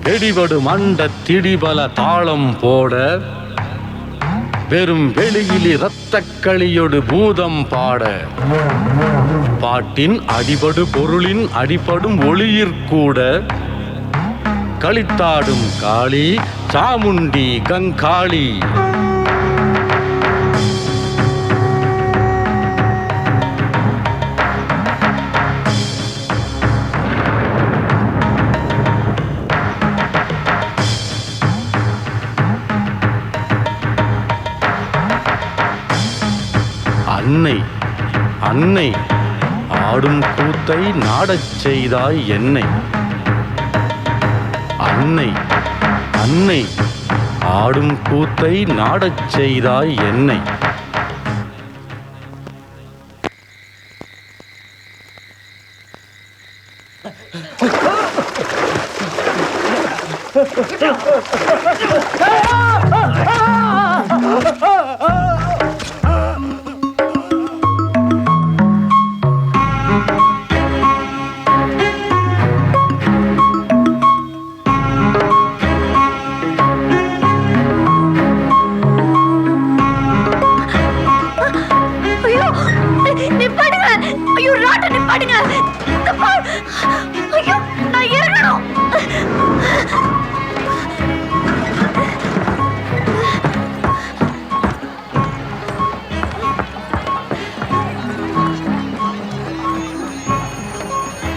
வெடிவடு மண்ட திடிபல தாளம் போட வெறும் வெளியிலி இரத்தக்களியொடு பூதம் பாட பாட்டின் அடிபடு பொருளின் அடிபடும் ஒளியிற்கூட களித்தாடும் காளி சாமுண்டி கங்காளி. அன்னை அன்னை ஆடும் கூத்தை நாடச் செய்தாய் என்னை. அன்னை அன்னை ஆடும் கூத்தை நாடச் செய்தாய் என்னை.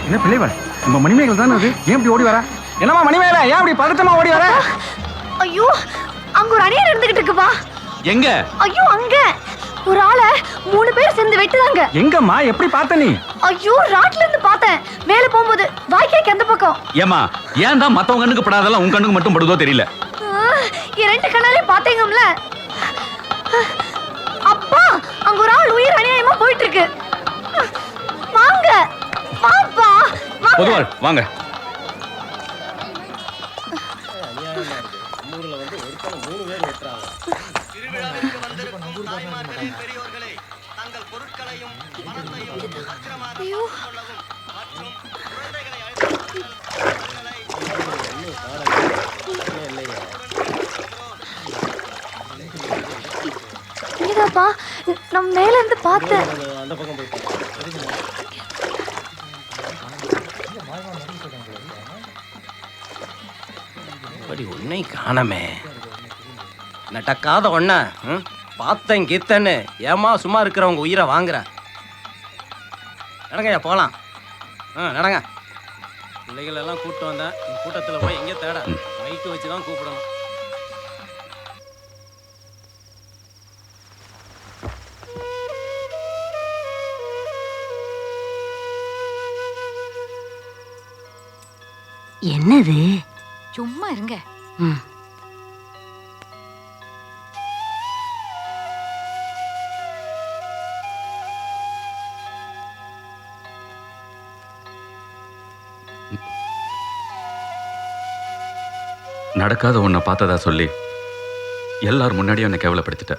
என்ன பிள்ளைவன் நம்ம மணிமேகலை தானே அது? ஏன் இப்படி ஓடி வர? என்னமா மணிமேகலை ஏன் இப்படி பதட்டமா ஓடி வர? ஐயோ அங்க ஒரு அணியர் இருந்துகிட்டு இருக்குப்பா. எங்க? ஐயோ அங்க ஒரு ஆள 3 பேர் சேர்ந்து வெட்டுறாங்க. எங்கம்மா எப்படி பார்த்த நீ? ஐயோ ராட்ல இருந்து பார்த்தேன். மேல போகும்போது வாய்க்காக்கு அந்த பக்கம். ஏமா ஏன் தான் மத்தவங்க கண்ணுக்கு படாதெல்லாம் உன் கண்ணுக்கு மட்டும் படுதோ தெரியல. என் 2 கண்ணாலே பாத்தீங்கம்ல. அப்பா அங்க ஒரு ஆள் உயிர் அநியாயமா போயிட்டு இருக்கு. வாங்க பாப்பா வாங்க. பொதுவாள் வாங்க. இங்கதாப்பா நான் மேல இருந்து பார்த்தேன். உன்னை காணமே நடக்காத ஒண்ண பார்த்தேன் கீத்தன்னு ஏமா சும்மா இருக்கிறவங்க உயிரை வாங்குற. நடங்கய்யா போகலாம். நடங்க. பிள்ளைகள் எல்லாம் கூப்பிட்டு வந்தேன். கூட்டத்தில் போய் எங்கே தேட மைக்கு வச்சு தான் கூப்பிடணும். என்னது? சும்மா இருங்க. நடக்காத ஒன்ன பார்த்ததா சொல்லி எல்லாரும் முன்னாடியும் என்ன கேவலப்படுத்திட்ட.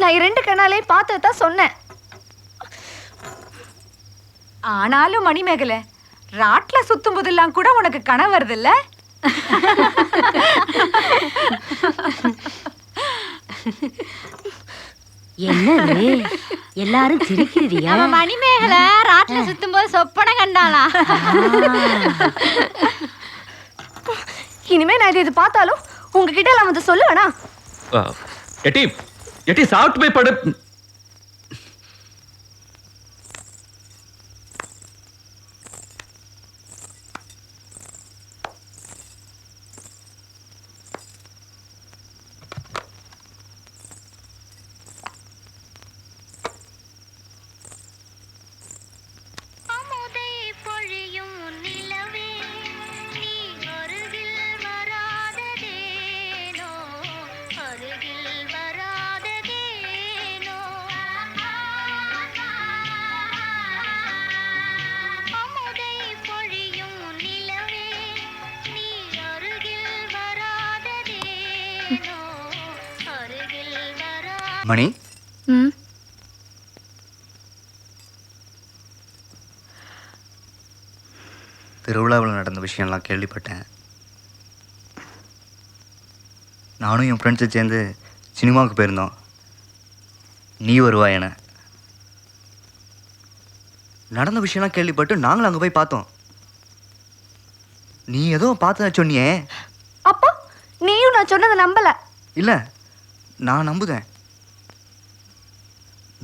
நான் 2 கண்ணாலே பார்த்ததான் சொன்னேன். ஆனாலும் மணிமேகலை ராட்ல சுத்தும் போதெல்லாம் கூட உனக்கு கனவு வருது இல்ல? என்னது எல்லாரும் சிரிக்கிறீங்க? நம்ம மணிமேகலை ராட்ல சுத்தும் போது சொப்பன கண்டாளா? இனிமே நான் இது பார்த்தாலும் உங்ககிட்ட எல்லாம் வந்து சொல்லுவேனா? எட்டி எட்டி சாப்பிட்டு போய் படு. மணி, திருவிழாவில் நடந்த நடந்த விஷயம்லாம் கேள்விப்பட்டேன். நானும் என் ஃப்ரெண்ட்ஸை சேர்ந்து சினிமாவுக்கு போயிருந்தோம். நீ வருவா என நடந்த விஷயம்லாம் கேள்விப்பட்டு நாங்களும் அங்கே போய் பார்த்தோம். நீ ஏதோ பார்த்தத சொன்னியே. அப்போ நீயும் நான் சொன்னதை நம்பல. இல்லை, நான் நம்புதேன்,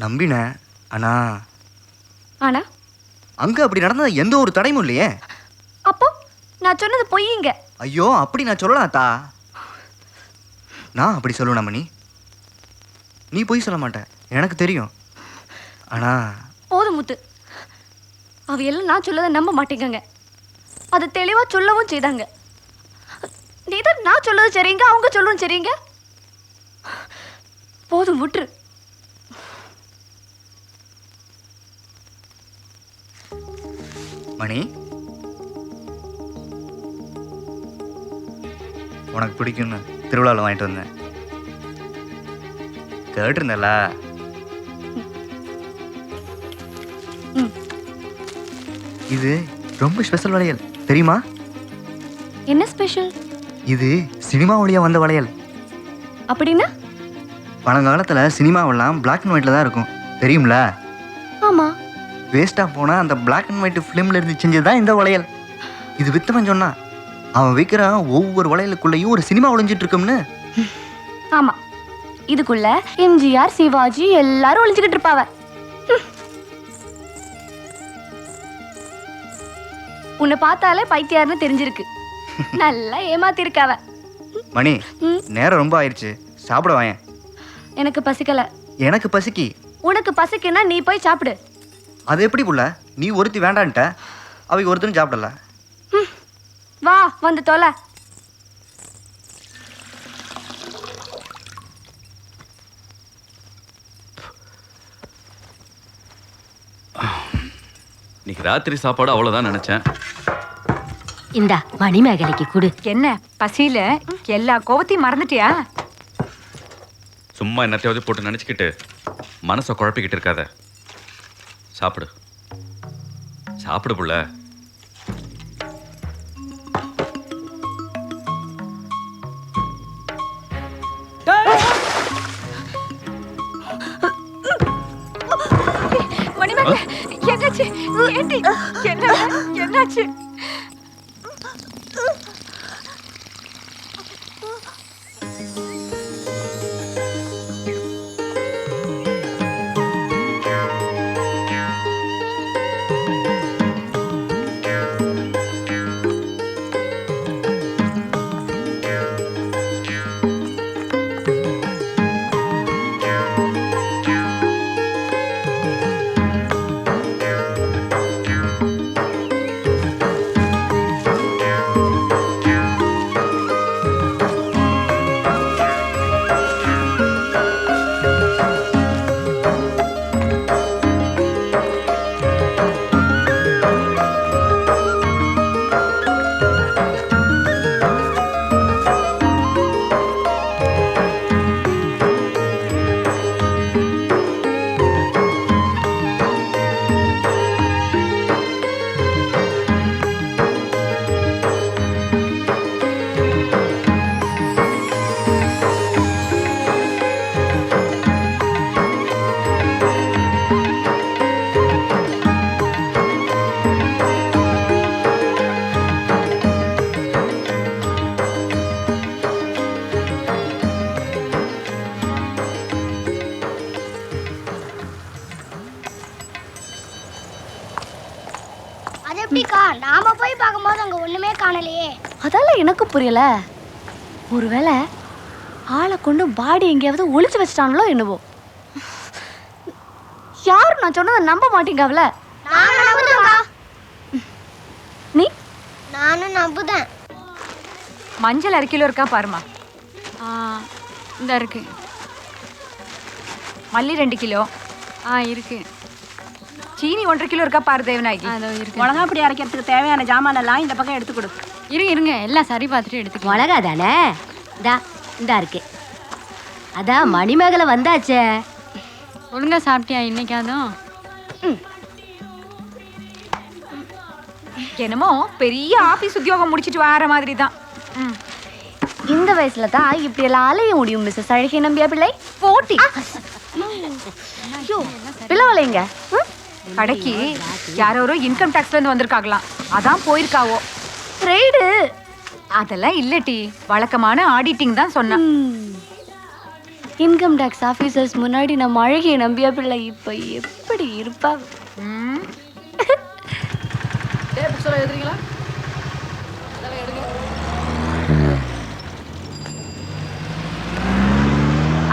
நம்பினேன். ஆனா அங்கே அப்படி நடந்தது எந்த ஒரு தடையும் இல்லையே. அப்போ நான் சொன்னது பொய்யுங்க. ஐயோ, அப்படி நான் சொல்லலாத்தா. நான் அப்படி சொல்லுவேன் மணி. நீ பொய் சொல்ல மாட்டேன், எனக்கு தெரியும். ஆனா போதும் முத்து, அவையெல்லாம் நான் சொல்லதை நம்ப மாட்டேங்க. அது தெளிவா சொல்லவும் செய்தாங்க. நீ தான் நான் சொல்லது சரிங்க, அவங்க சொல்லவும் சரிங்க. போதும் விட்டுரு. மணி, உனக்கு பிடிக்கும்னு திருவிழாவில் வாங்கிட்டு வந்தேன். கேட்டிருந்தல. இது ரொம்ப ஸ்பெஷல் வளையல், தெரியுமா? என்ன ஸ்பெஷல்? இது சினிமா வழியா வந்த வளையல். அப்படின்னா? பழங்காலத்தில் சினிமாவெல்லாம் பிளாக் அண்ட் ஒயிட்ல தான் இருக்கும், தெரியும்ல? ஆமா. வேஸ்ட்டாக போனால் அந்த பிளாக் அண்ட் ஒயிட் ஃபிலிமில் இருந்து செஞ்சது தான் இந்த வளையல். இது வித்தவன் சொன்னான். அவன் விற்கிற ஒவ்வொரு வளையலுக்குள்ளேயும் ஒரு சினிமா ஒளிஞ்சிட்டு இருக்கும்னு. ஆமா, இதுக்குள்ள எம்ஜிஆர், சிவாஜி எல்லாரும் ஒளிஞ்சுக்கிட்டு இருப்பாவ. உன்னை பார்த்தாலே பைத்தியார்னு தெரிஞ்சிருக்கு. நல்லா ஏமாத்திருக்காவ. மணி, நேரம் ரொம்ப ஆயிடுச்சு, சாப்பிட வாயேன். எனக்கு பசிக்கல. எனக்கு பசிக்கி. உனக்கு பசிக்குன்னா நீ போய் சாப்பிடு. அது எப்படி புள்ள? நீ ஒருத்தி வேண்டான்ட்ட, அவங்க ஒருத்தரும் சாப்பிடல. வா, வந்து தொலை. இன்னைக்கு ராத்திரி சாப்பாடு அவ்வளவுதான் நினைச்சேன். இந்தா மணிமேகலைக்கு கொடு. என்ன பசியில எல்லா கோவத்தையும் மறந்துட்டியா? சும்மா என்னத்தையாவது போட்டு நினைச்சுக்கிட்டு மனசை குழப்பிக்கிட்டு இருக்காத. சாப்பிடு, சாப்பிடு புள்ள. மணிமேகலை, என்னாச்சு? ஏண்டி? என்னாச்சு? நாம போய் பார்க்கும்போது அங்க ஒண்ணுமே காணலையே. அதெல்லாம் எனக்கு புரியல. ஒருவேளை ஆளை கொண்டு பாடி எங்கேயாவது ஒளிச்சு வச்சிட்டாங்களோ என்னவோ. யார் நான் சொன்னதை நம்ப மாட்டீங்கவல. நீ? நானும் நம்புதேன். மஞ்சள் 1 கிலோ இருக்கா பாருமா. இந்த இருக்கு. மல்லி 2 கிலோ. இருக்கு. சீனி 1.5 கிலோ இருக்கா பாரு தேவநாயகி. அதோ இருக்கு. மிளகாப்பொடி அரைக்கிறதுக்கு தேவையான ஜாமான் எல்லாம் இந்த பக்கம் எடுத்து கொடு. இருங்க எல்லாம் சரி பார்த்துட்டு எடுத்துக்கலாம். மிளகா தானே? இந்தா இருக்கு. அதான் மணிமேகலை வந்தாச்சே. ஒழுங்கா சாப்பிட்டியா இன்னைக்காதும்? என்னமோ பெரிய ஆபீஸ் உத்தியோகம் முடிச்சிட்டு வர மாதிரி தான். இந்த வயசுல தான் இப்படி எல்லாம் அலைய முடியும் மிஸ்ஸஸ் அழகிய நம்பியா பிள்ளை. போட்டி பிள்ளவளைங்க கடைக்கு யாரோ இன்கம் டாக்ஸ்ல இருந்து வந்திருக்காங்களாம், அதான் போயிருக்காவோ. ரைடு அதெல்லாம் இல்லட்டி, வழக்கமான ஆடிட்டிங் தான் சொன்னேன். இன்கம் டாக்ஸ் ஆபீசர்ஸ் முன்னாடி நம்ம அழகிய நம்பியா பிள்ளை இப்ப எப்படி இருப்பா?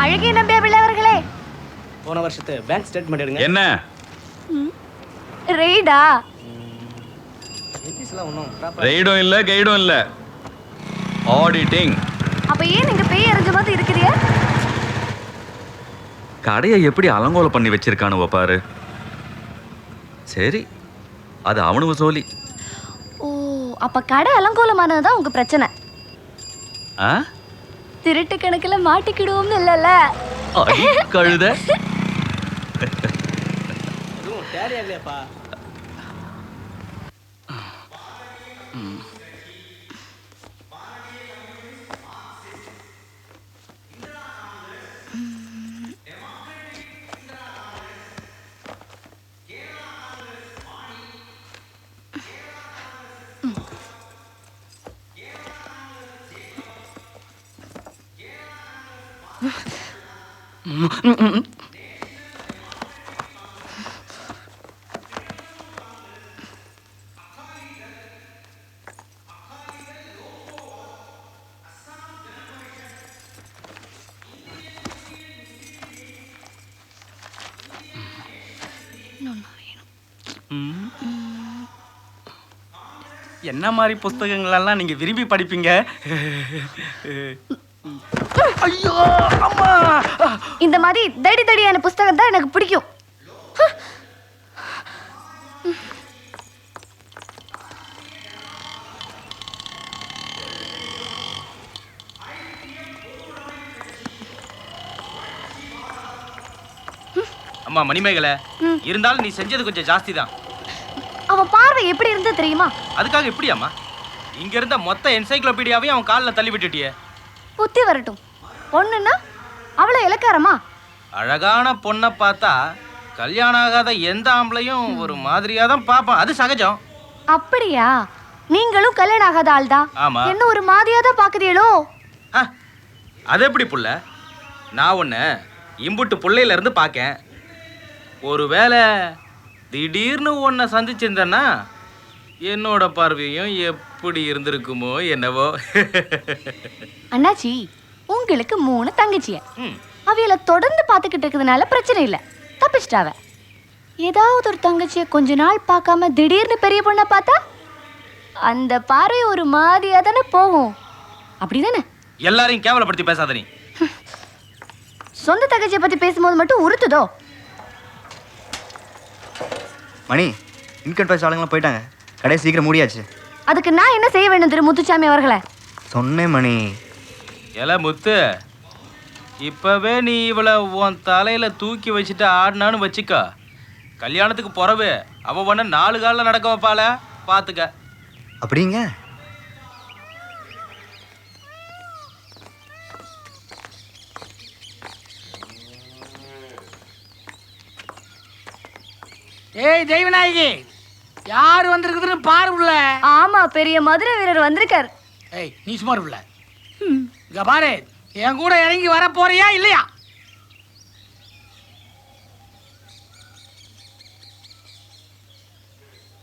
அழகிய நம்பியா பிள்ளை அவர்களே, போன வருஷத்து பேங்க் ஸ்டேட்மெண்ட் எடுங்க. என்ன ரெய்டா? ரெய்டும் இல்ல கைடும் இல்ல, ஆடிட்டிங். அப்ப ஏன் நீங்க பேய் எறிஞ்ச மாதிரி இருக்கிறீங்க? கடையை எப்படி அலங்கோலம் பண்ணி வச்சிருக்கானுவ பாரு. சரி, அது அவனுவ சோலி. ஓ, அப்ப கடை அலங்கோலமானதுதான் உங்க பிரச்சனை. திருட்டு கணக்குல மாட்டிக்கிடுவோம்னு இல்லல்ல? கழுத என்ன மாதிரி புஸ்தகங்களெல்லாம் நீங்க விரும்பி படிப்பீங்க? ஐயோ அம்மா, இந்த மாதிரி தடி தடியான புஸ்தகம் தான் எனக்கு பிடிக்கும். அம்மா மணிமேகலை, இருந்தாலும் நீ செஞ்சது கொஞ்சம் ஜாஸ்தி தான். அவன் பார்வை எப்படி இருந்தது தெரியுமா? அதுக்காக எப்படியாம்மா இங்க இருந்த மொத்த என்சைக்ளோபீடியாவையும் அவன் காலில் தள்ளி விட்டுட்டியே. புத்தி வரட்டும். பொண்ணுன்னா அவ்வளோ இலக்காரமா? அழகான பொண்ணை பார்த்தா கல்யாணம் ஆகாத எந்த ஆம்பளையும் ஒரு மாதிரியா தான் பார்ப்பான், அது சகஜம். அப்படியா? நீங்களும் கல்யாணம் ஆகாத ஆள் தான். ஆமா. என்ன ஒரு மாதிரியா தான் பாக்குறீங்களோ? அது எப்படி புள்ள? நான் ஒன்று இம்புட்டு புள்ளையில இருந்து பார்க்கேன். ஒருவேளை திடீர்னு உன்னை சந்திச்சிருந்தேன்னா என்னோட பார்வையும் எப்படி இருந்திருக்குமோ என்னவோ. அண்ணாச்சி, உங்களுக்கு 3 தங்கச்சிய. அவையில தொடர்ந்து பார்த்துக்கிட்டு இருக்கிறதுனால பிரச்சனை இல்லை, தப்பிச்சிட்டாவ. ஏதாவது ஒரு தங்கச்சிய கொஞ்ச நாள் பார்க்காம திடீர்னு பெரிய பொண்ணை பார்த்தா அந்த பார்வை ஒரு மாதிரியா தானே போகும். அப்படிதானே? எல்லாரையும் கேவலப்படுத்தி பேசாத நீ. சொந்த தங்கச்சியை பத்தி பேசும்போது மட்டும் உறுத்துதோ? மணி, இன்கம் டாக்ஸ் ஆளுங்களாம் போயிட்டாங்க, கடையை சீக்கிரம் மூடியாச்சு. அதுக்கு நான் என்ன செய்ய வேண்டும் திரு முத்துச்சாமி அவர்களே? சொன்னேன் மணி. எல முத்து, இப்பவே நீ இவளை உன் தலையில தூக்கி வச்சுட்டு ஆடினான்னு வச்சுக்கோ, கல்யாணத்துக்கு பிறகு அவ பண்ண 4 காலில் நடக்க வைப்பாள, பார்த்துக்க. அப்படிங்க? ஏய் தெய்வநாயகி, யார் வந்திருக்குதுன்னு பாரு உள்ள. ஆமா, பெரிய மதுரை வீரர் வந்திருக்கார். ஏய் நீ சும்மா உள்ள. இங்க பாரு, என் கூட இறங்கி வர போறியா இல்லையா?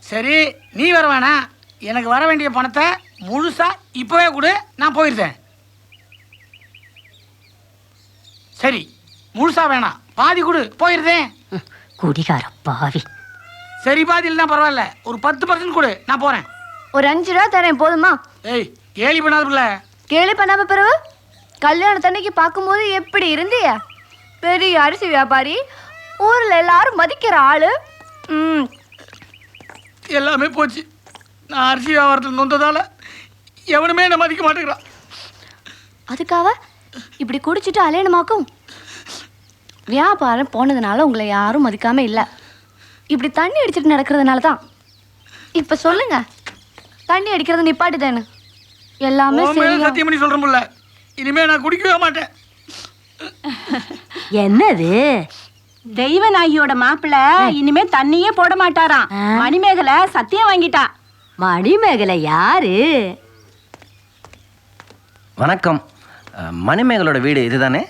சரி, நீ வர வேணாம். எனக்கு வர வேண்டிய பணத்தை முழுசா இப்பவே கொடு, நான் போயிருந்தேன். சரி, முழுசா வேணாம், பாதி கொடு, போயிருந்தேன். குடிகார பாவி. சரி, பாதி இல்லைன்னா பரவாயில்ல, ஒரு 10% கொடு, நான் போறேன். ஒரு 5 ரூபா தரேன், போதுமா? ஏய் கேலி பண்ணாதுல. கேலி பண்ணாம பிறகு கல்யாணத்தன்னைக்கு பார்க்கும்போது எப்படி இருந்திய? பெரிய அரிசி வியாபாரி, ஊர்ல எல்லாரும் மதிக்கிற ஆளு. எல்லாமே போச்சு. நான் அரிசி வியாபாரத்தில் நொந்ததால எவனுமே என்ன மதிக்க மாட்டேங்கிறான். அதுக்காக இப்படி குடிச்சிட்டு அலையணுமாக்கும்? வியாபாரம் போனதுனால உங்களை யாரும் மதிக்காம இல்லை, இப்படி தண்ணி அடிச்சிட்டு நடக்கிறதுனால தான். இப்ப சொல்லுங்க, தண்ணி அடிக்கிறது நிப்பாட்டுதானு எல்லாமே உன் மேல சரியா சத்தியம் பண்ணி சொல்றேன் புள்ள, இனிமே நான் குடிக்கவே மாட்டேன். என்னது தெய்வநாயகியோட மாப்பிள்ள இனிமே தண்ணியே போட மாட்டாராம். மணிமேகலை சத்தியம் வாங்கிட்டா. மணிமேகலை யாரு? வணக்கம். மணிமேகலோட வீடு இதுதானே?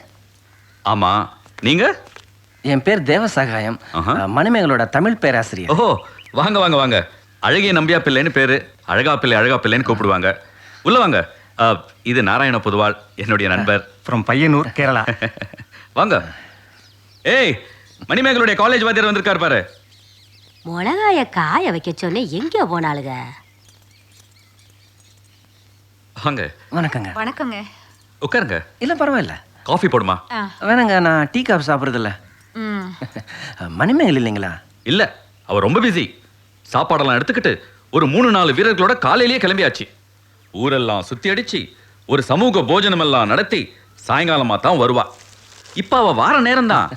ஆமா, நீங்க? என் பேர் தேவசகாயம். ஆஹா. மணிமேகலோட தமிழ் பேராசிரியர். ஓஹோ, வாங்க வாங்க வாங்க. அழகிய நம்பியா பிள்ளைன்னு பேரு. அழகா பிள்ளைன்னு கூப்பிடுவாங்க. உள்ள வாங்க. இது நாராயண பொதுவாள், என்னுடைய நண்பர். ஃப்ரம் பையனூர், கேரளா. வாங்க. ஏய், மணிமேகலுடைய காலேஜ் வாத்தியார் வந்திருக்கார் பாரு. மிளகாய காய வைக்க சொன்ன எங்க போனாளுங்க? வாங்க, வணக்கங்க. வணக்கங்க. உட்காருங்க. இல்ல பரவாயில்ல. காஃபி போடுமா? வேணாங்க, நான் டீ காஃபி சாப்பிட்றதில்ல. ம். மணிமேகல் இல்லைங்களா? இல்ல, அவர் ரொம்ப பிஸி. சாப்பாடெல்லாம் எடுத்துக்கிட்டு ஒரு 3-4 வீரர்களோட காலையிலேயே கிளம்பியாச்சு. ஊரெல்லாம் சுத்தி அடிச்சு ஒரு சமூக போஜனம் எல்லாம் நடத்தி சாயங்காலமா தான் வருவா. இப்ப அவ வார நேரம் தான்.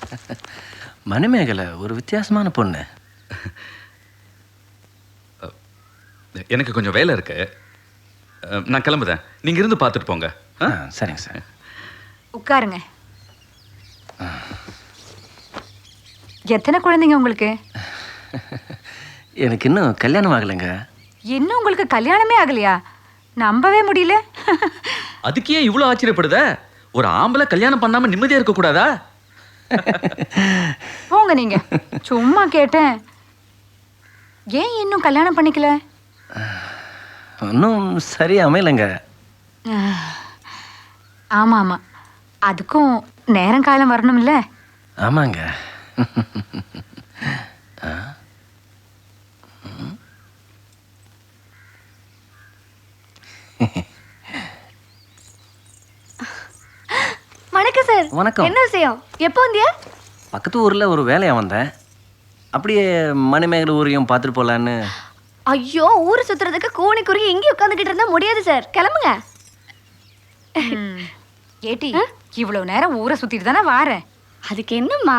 மணிமேகலை ஒரு வித்தியாசமான பொண்ணு. எனக்கு கொஞ்சம் வேலை இருக்கு, நான் கிளம்புறேன். நீங்க இருந்து பார்த்துட்டு போங்க. சரிங்க சார். உட்காருங்க. எத்தனை குழந்தைங்க உங்களுக்கு? எனக்கு இன்னும் கல்யாணம் ஆகலைங்க. இன்னும் உங்களுக்கு கல்யாணமே ஆகலையா? நம்பவே முடியல. அதுக்கே இவ்வளவு ஆச்சரியப்படுத? ஒரு ஆம்பளை கல்யாணம் பண்ணாம நிம்மதியா இருக்க கூடாதா? போங்க நீங்க. சும்மா கேட்டேன். ஏன் இன்னும் கல்யாணம் பண்ணிக்கல? இன்னும் சரியா அமையலைங்க. ஆமா ஆமா, அதுக்கும் நேரம் காலம் வரணும்ல. ஆமாங்க. வணக்கம் சார். வணக்கம். என்ன விஷயம்? எப்போ வந்தியா? பக்கத்து ஊர்ல ஒரு வேலையா வந்தேன். அப்படியே மணிமேகலை ஊரையும் பார்த்துட்டு போலான்னு. ஐயோ, ஊரை சுத்துறதுக்கு கூனி குறுகி இங்கே உட்காந்துக்கிட்டு இருந்தா முடியாது சார். கிளம்புங்க. ஏட்டி, இவ்வளவு நேரம் ஊரை சுத்திட்டு தானே வாரேன். அதுக்கு என்னம்மா?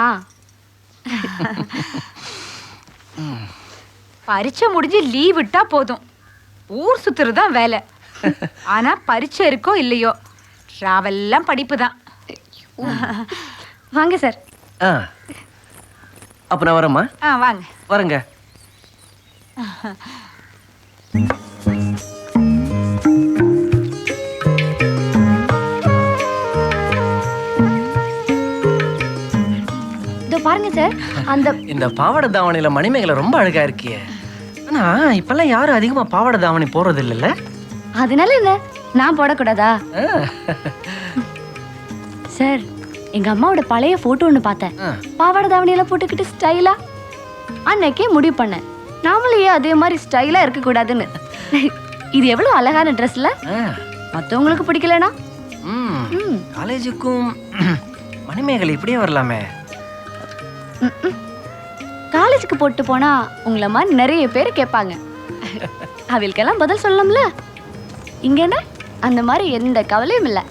பரீட்சை முடிஞ்சு லீவ் விட்டா போதும். ஊர் சுத்துறது தான் வேலை. ஆனா பரீட்சை இருக்கோ இல்லையோ, ராவெல்லாம் படிப்பு தான். வாங்க சார். அப்ப நான் வரேம்மா. வாங்க. வரேங்க. இதோ பாருங்க சார், அந்த இந்த பாவாடை தாவணியில மணிமேகலை ரொம்ப அழகா இருக்கியே. ஆனா இப்பெல்லாம் யாரும் அதிகமா பாவாடை தாவணி போறது இல்லைல்ல? அதனால என்ன, நான் போடக்கூடாதா? சார், எங்க அம்மாவோட பழைய போட்டோ ஒன்று பார்த்தேன். பாவாடை தாவணியெல்லாம் போட்டுக்கிட்டு ஸ்டைலா. அன்னைக்கே முடிவு பண்ணேன், நாமளே அதே மாதிரி ஸ்டைலா இருக்க கூடாதுன்னு. இது எவ்வளவு அழகான ட்ரெஸ்ல. மற்றவங்களுக்கு பிடிக்கலனா காலேஜுக்கும் மணிமேகலை இப்படியே வரலாமே. காலேஜுக்கு போட்டு போனா உங்களை மாதிரி நிறைய பேர் கேட்பாங்க. அவளுக்கெல்லாம் பதில் சொல்லலாம்ல. இங்க என்ன, அந்த மாதிரி எந்த கவலையும் இல்லை.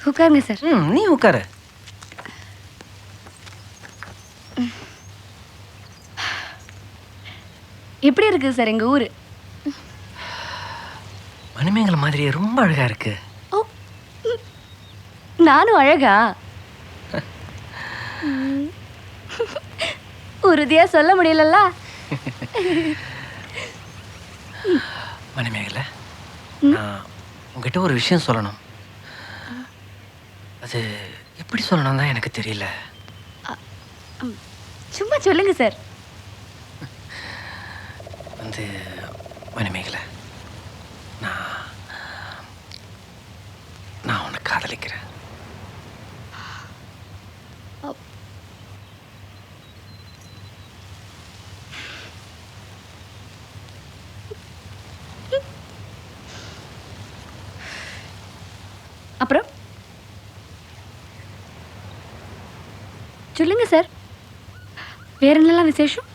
உட்காருங்க சார். நீ உட்காரு. எப்படி இருக்கு சார் எங்க ஊரு? மணிமேகலை மாதிரியே ரொம்ப அழகா இருக்கு. நானும் அழகா? உறுதியா சொல்ல முடியலல்ல. மணிமேகலை, நான் உங்ககிட்ட ஒரு விஷயம் சொல்லணும். அது எப்படி சொல்லணும் தான் எனக்கு தெரியல. சும்மா சொல்லுங்க சார். வந்து மணிமேகலை, நான் உன்னை காதலிக்கிறேன். அப்புறம் சொல்லுங்க சார், வேற என்னெல்லாம் விசேஷம்?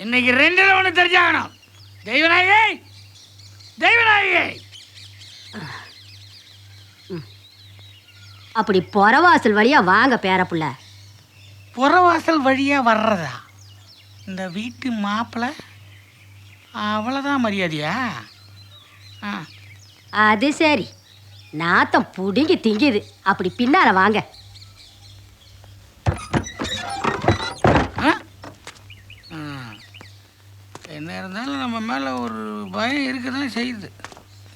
இன்னைக்கு ரெண்டுல ஒன்று தெரிஞ்சாகணும். தெய்வநாயகே, தெய்வநாயகே. அப்படி புறவாசல் வழியா வாங்க பேரப்புள்ள. புறவாசல் வழியா வர்றதா? இந்த வீட்டு மாப்பிள்ளை அவ்வளோதான் மரியாதையா? அது சரி, நாத்தம் புடுங்கி திங்குது. அப்படி பின்னால வாங்க. என்ன இருந்தாலும் நம்ம மேலே ஒரு பயம் இருக்க தான் செய்யுது.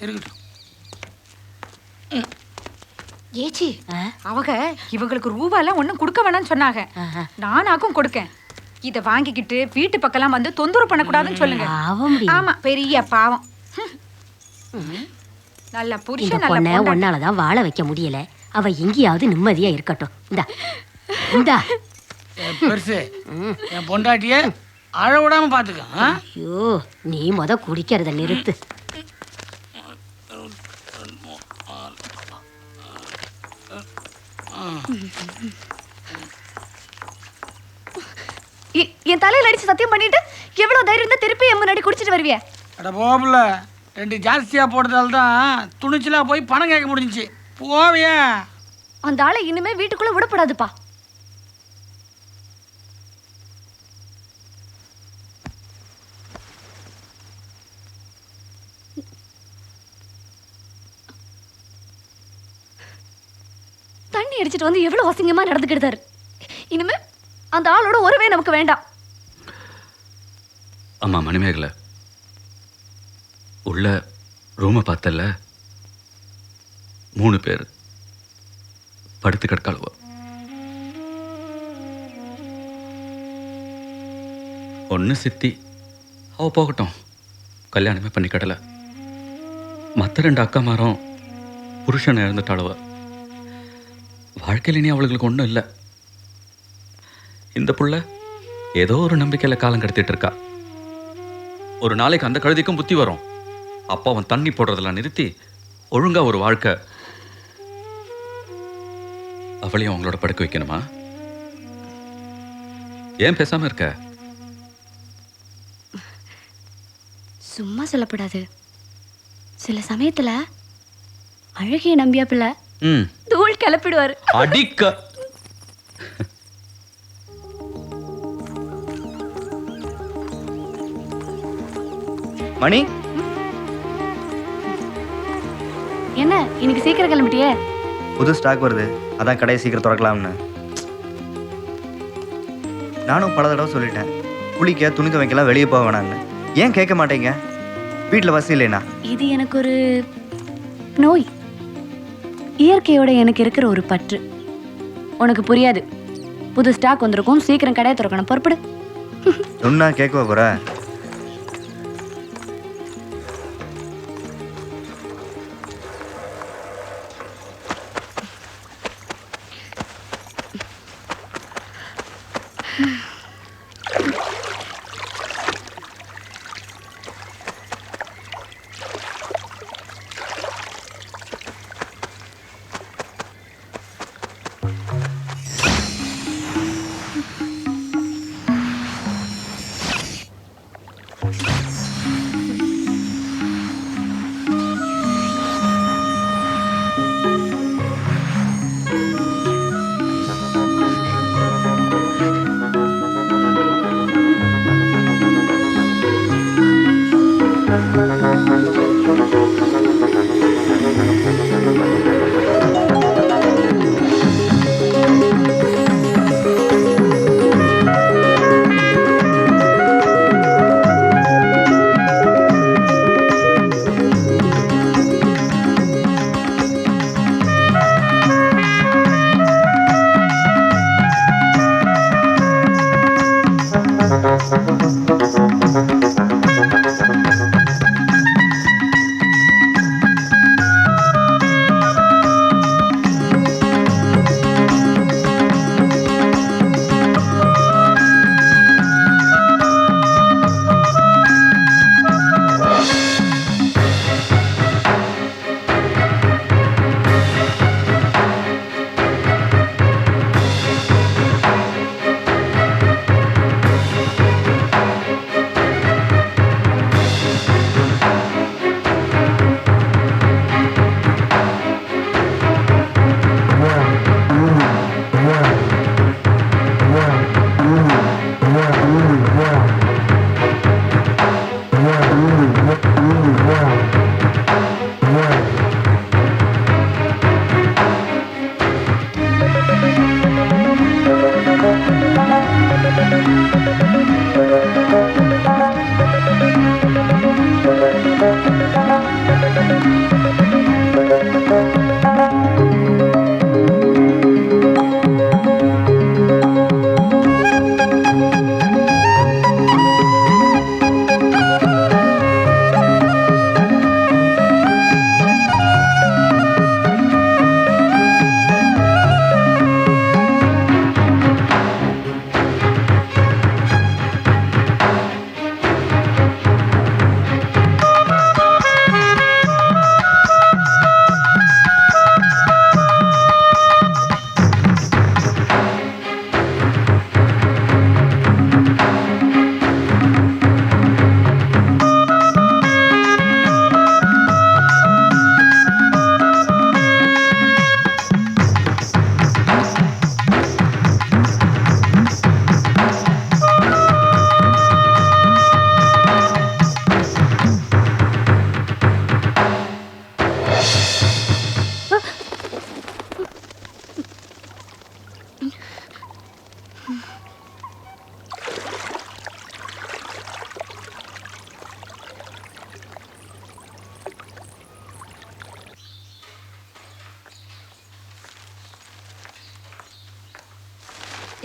இருக்கட்டும். ஏச்சி, அவங்க இவங்களுக்கு ரூபாலாம் ஒன்றும் கொடுக்க வேணாம்னு சொன்னாங்க. நானாக்கும் கொடுக்கேன். இதை வாங்கிக்கிட்டு வீட்டு பக்கம்லாம் வந்து தொந்தரவு பண்ணக்கூடாதுன்னு சொல்லுங்க. ஆமா, பெரிய பாவம். நல்ல புருஷன் நல்ல பொண்ணு. ஒன்னாலதான் வாழ வைக்க முடியல. அவ எங்கேயாவது நிம்மதியா இருக்கட்டும். இந்தா இந்தா பெருசு, என் பொண்டாட்டிய அழ விடாம பாத்துக்க. ஐயோ, நீ குடிக்கிறத நிறுத்து. என் தலையில அடிச்சு சத்தியம் பண்ணிட்டு எவ்வளவு தைரியம் இருந்தா திருப்பி என் முன்னாடி குடிச்சிட்டு வருவிய? அட போகல, 2 ஜாஸ்தியா போட்டதால தான் துணிச்சலா போய் பணம் கேட்க முடிஞ்சிச்சு. போவியா? அந்த ஆளை இனிமே வீட்டுக்குள்ள விடப்படாதுப்பா. தண்ணி அடிச்சிட்டு வந்து எவ்வளவு அசிங்கமா நடந்துக்கிட்டாரு. இனிமே அந்த ஆளோட உறவே நமக்கு வேண்டாம். அம்மா மணிமேகலை, உள்ள ரூமை பார்த்தல, 3 பேர் படுத்து கிடக்காளுவ. ஒன்று சித்தி, அவ போகட்டும், கல்யாணமே பண்ணிக்கடலை. மற்ற 2 அக்காமாரும் புருஷனை இழந்துட்டாளுவ. வாழ்க்கையில் இனி அவளுக்கு ஒன்றும் இல்லை. இந்த புள்ள ஏதோ ஒரு நம்பிக்கையில் காலம் கடத்திட்டு இருக்கா. ஒரு நாளைக்கு அந்த கழுதிக்கும் புத்தி வரும். அப்போ அவன் தண்ணி போடுறதெல்லாம் நிறுத்தி ஒழுங்கா ஒரு வாழ்க்கை. அவளையும் அவங்களோட படுக்க வைக்கணுமா? ஏன் பேசாம இருக்க? சும்மா சொல்லப்படாது. சில சமயத்துல அழகிய நம்பியா பிள்ளை தூள் கிளப்பிடுவாரு. அடிக்க மணி, என்ன இன்னைக்கு சீக்கிரம் கிளம்பிட்டியே? புது ஸ்டாக் வருது, அதான் கடையை சீக்கிரம் திறக்கலாம்னு. நானும் பல தடவை சொல்லிட்டேன், குளிக்க துணி துவைக்கலாம் வெளியே போக வேணான்னு. ஏன் கேட்க மாட்டேங்க? வீட்டில் வசதி இல்லைனா? இது எனக்கு ஒரு நோய். இயற்கையோட எனக்கு இருக்கிற ஒரு பற்று. உனக்கு புரியாது. புது ஸ்டாக் வந்திருக்கும், சீக்கிரம் கடையை திறக்கணும். பொறுப்படு. சொன்னா கேட்க போற?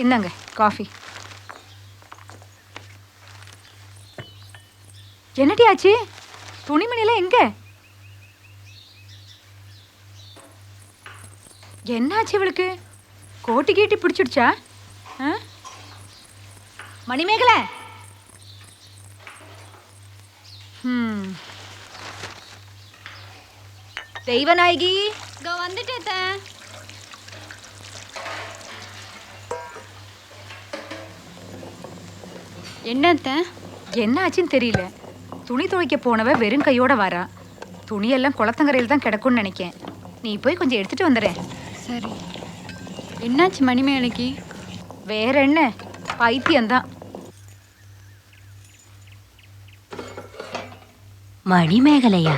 இந்தாங்க காஃபி. என்னடி ஆச்சு? துணிமணிலாம் எங்க? என்னாச்சு இவளுக்கு? கோட்டி கீட்டி பிடிச்சிடுச்சா? மணிமேகலை, தெய்வநாயகி வந்துட்டேன். என்னத்த? என்ன ஆச்சுன்னு தெரியல. துணி துவைக்க போனவ வெறும் கையோட வரா. துணியெல்லாம் குளத்தங்கரையில் தான் கிடக்கும்னு நினைக்கேன். நீ போய் கொஞ்சம் எடுத்துட்டு வந்துடுறேன். சரி. என்னாச்சு மணிமேகலைக்கு? வேற என்ன, பைத்தியம்தான். மணிமேகலையா?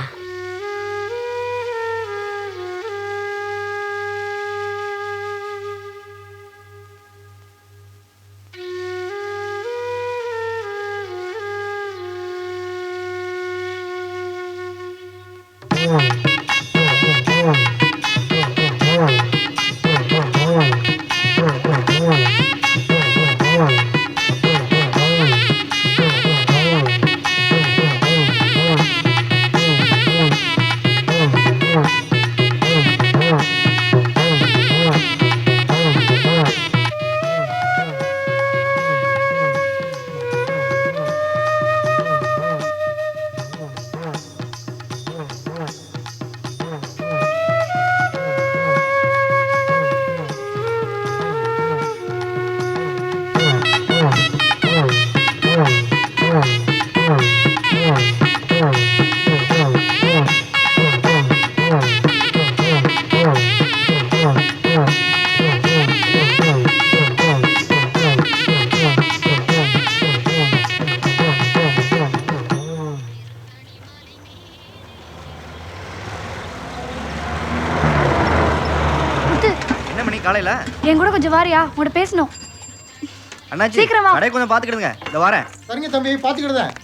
காலையில என் கூட கொஞ்சம் வாரியா, உங்கள்கிட்ட பேசணும். அண்ணாச்சி சீக்கிரம் வா. கடை கொஞ்சம் பாத்துக்கிடுங்க, இந்த வாரேன். சரிங்க தம்பி, பாத்துக்கிடுதேன்.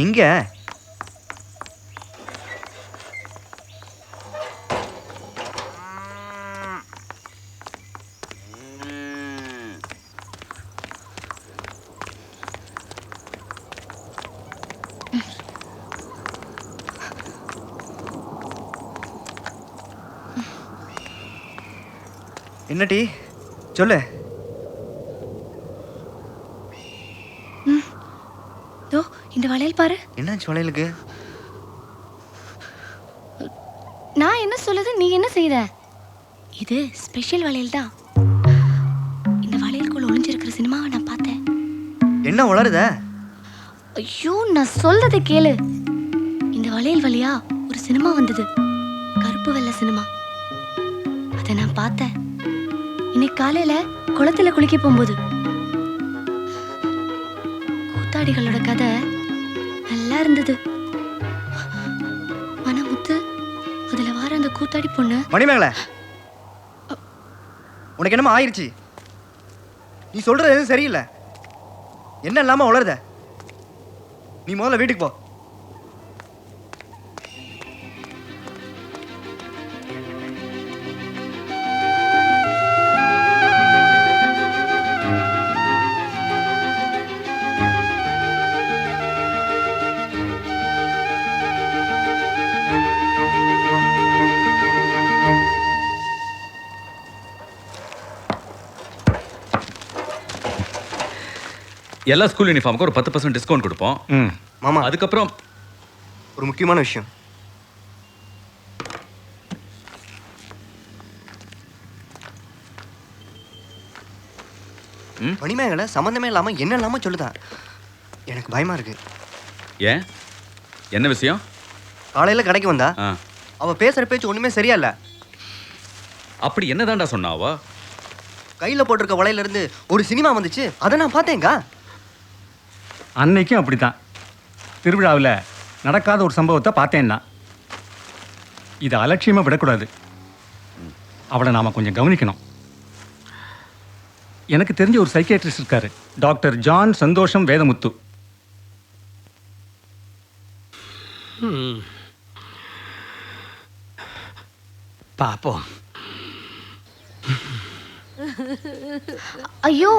எங்க? என்ன டீ சொல்லு. இந்த வளையல் பாரு. என்னாச்சு வளையலுக்கு? நான் என்ன சொல்லுது, நீ என்ன செய்த? இது ஸ்பெஷல் வளையல் தான். இந்த வளையலுக்குள்ள ஒளிஞ்சிருக்கிற சினிமாவை நான் பார்த்தேன். என்ன வளருத? ஐயோ, நான் சொல்றதை கேளு. இந்த வளையல் வழியா ஒரு சினிமா வந்தது, கருப்பு வெள்ளை சினிமா. அதை நான் பார்த்தேன். இன்னைக்கு காலையில குளத்துல குளிக்க போகும்போது. கூத்தாடிகளோட கதை நல்லா இருந்தது. ஆனா முத்து, அதுல வர அந்த கூத்தாடி பொண்ணு. மணிமேகலை, உனக்கு என்னமோ ஆயிருச்சு. நீ சொல்றது எதுவும் சரியில்லை. என்ன இல்லாம உளருத. நீ முதல்ல வீட்டுக்கு போ. எல்லா ஸ்கூல் யூனிஃபார்முக்கு ஒரு 10% டிஸ்கவுண்ட் கொடுப்போம். மாமா, அதுக்கப்புறம் ஒரு முக்கியமான விஷயம். மணிமேகலை சம்மந்தமே இல்லாம என்ன இல்லாம சொல்லுதா. எனக்கு பயமா இருக்கு. ஏன், என்ன விஷயம்? காலையில கடைக்கு வந்தா அவ பேசுற பேச்சு ஒண்ணுமே சரியா இல்ல. அப்படி என்னதான்டா சொன்னாவா? கையில போட்டிருக்க வலையில இருந்து ஒரு சினிமா வந்துச்சு, அதை நான் பார்த்தேங்க. அன்னைக்கும் அப்படித்தான். திருவிழாவில் நடக்காத ஒரு சம்பவத்தை பார்த்தேன்னா இதை அலட்சியமாக விடக்கூடாது. அவளை நாம் கொஞ்சம் கவனிக்கணும். எனக்கு தெரிஞ்ச ஒரு சைக்கியாட்ரிஸ்ட் இருக்காரு, டாக்டர் ஜான் சந்தோஷம் வேதமுத்து. பாப்போம். ஐயோ,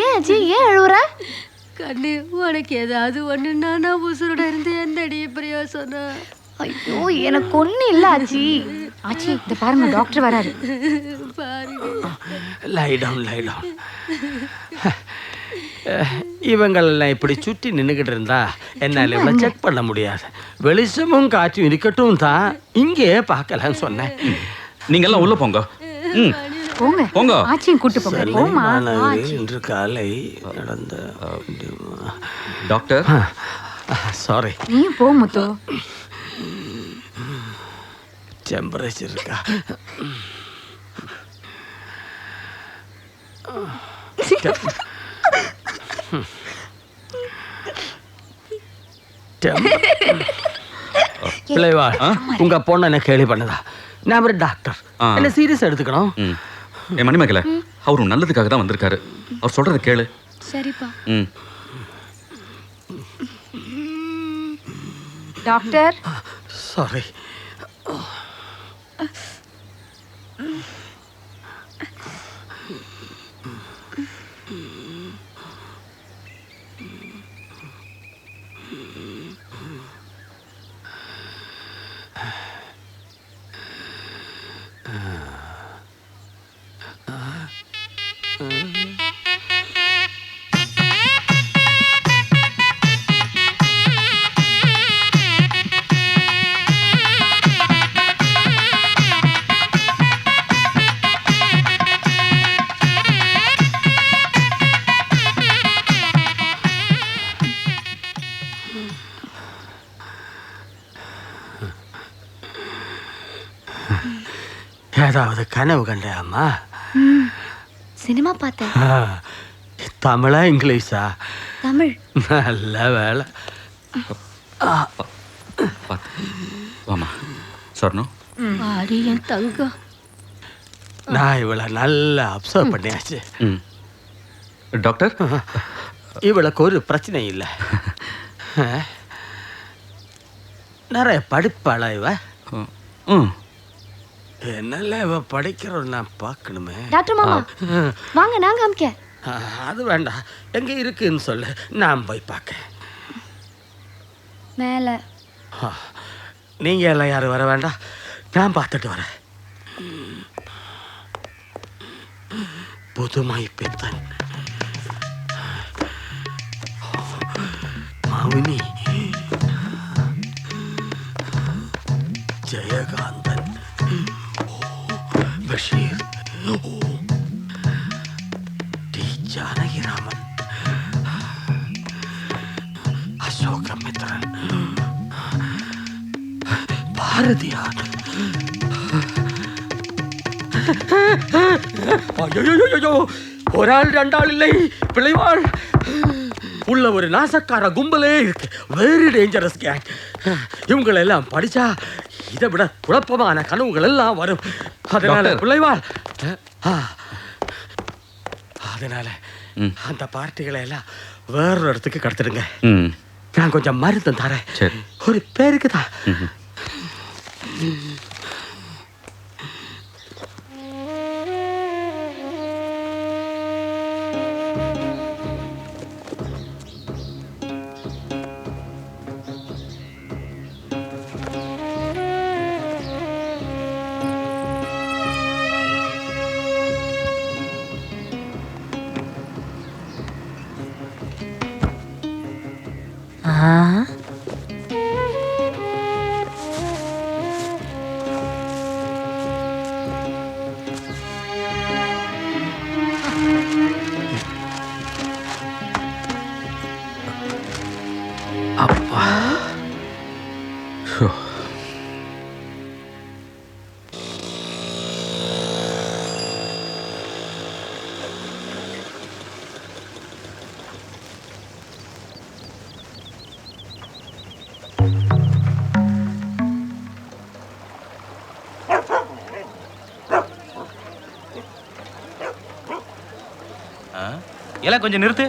ஏன் அஜி, ஏன் அழுவுற? கண்ணு, உனக்கு ஏதாவது ஒண்ணுன்னா நான் உசுரோட இருந்து என்னடி பிரயோசனம்? ஐயோ, எனக்கு ஒண்ணு இல்ல ஆச்சி. ஆச்சி, இந்த பாருங்க, டாக்டர் வராரு. Lie down. இவங்களெல்லாம் இப்படி சுற்றி நின்றுக்கிட்டு இருந்தா என்னால் இவ்வளோ செக் பண்ண முடியாது. வெளிச்சமும் காற்றும் இருக்கட்டும் தான் இங்கே பார்க்கலான்னு சொன்னேன். நீங்கெல்லாம் உள்ள போங்க. போங்க போங்க. ஆச்சியும் கூட்டு போங்க. போமா. இன்று காலை நடந்த டாக்டர், சாரி. நீயும் போ முத்து. டெம்பரேச்சர் இருக்கா? பிள்ளைவா, உங்க பொண்ணு என்ன கேள்வி பண்ணதா? நான் ஒரு டாக்டர், என்ன சீரியஸ் எடுத்துக்கணும். என் மணிமேகலை, அவரு நல்லதுக்காக தான் வந்திருக்காரு. அவர் சொல்றதை கேளு. சரிப்பா. Doctor, sorry. ஏதாவது கனவு கண்டையாம்மா? சினிமா பார்த்தேன். தமிழா இங்கிலீஷா? தமிழ். நல்ல வேலை. வாமா சொர்ணம். என் தங்கம். நான் இவளை நல்லா அப்சர்வ் பண்ணியாச்சு. டாக்டர், இவளுக்கு ஒரு பிரச்சனை இல்லை. நிறைய படிப்பாளா இவ? என்னல்ல இவ படிக்கிறோம், நான் பார்க்கணுமே. டாக்டர் மாமா, வாங்க நாங்க அம்க. அது வேண்டாம், எங்க இருக்குன்னு சொல்லு, நான் போய் பார்க்க. மேல. நீங்க எல்லாம் யாரும் வர வேண்டாம், நான் பார்த்துட்டு வரேன். புதுமை பித்தன் மௌனி, ஜெயகாந்தன், பஷீர், டி ஜானகிராமன், அசோகமித்ரன், பாரதியார், ஐயோ, ஒரு ஆள் 2 ஆள் இல்லை பிள்ளைவாள் உள்ள ஒரு நாசக்கார கும்பலே இருக்கு. Very dangerous gang. இவங்களெல்லாம் படிச்சா இதை விட குழப்பமான கனவுகள் எல்லாம் வரும். அதனால டாக்டர். பிள்ளைவாள் அதனால அந்த பார்ட்டிகளை எல்லாம் வேறொரு இடத்துக்கு கடத்திடுங்க. நான் கொஞ்சம் மருந்து தரேன். சரி. ஒரு பேருக்கு தான். அப்பா. எல்லாம் கொஞ்சம் நிறுத்து.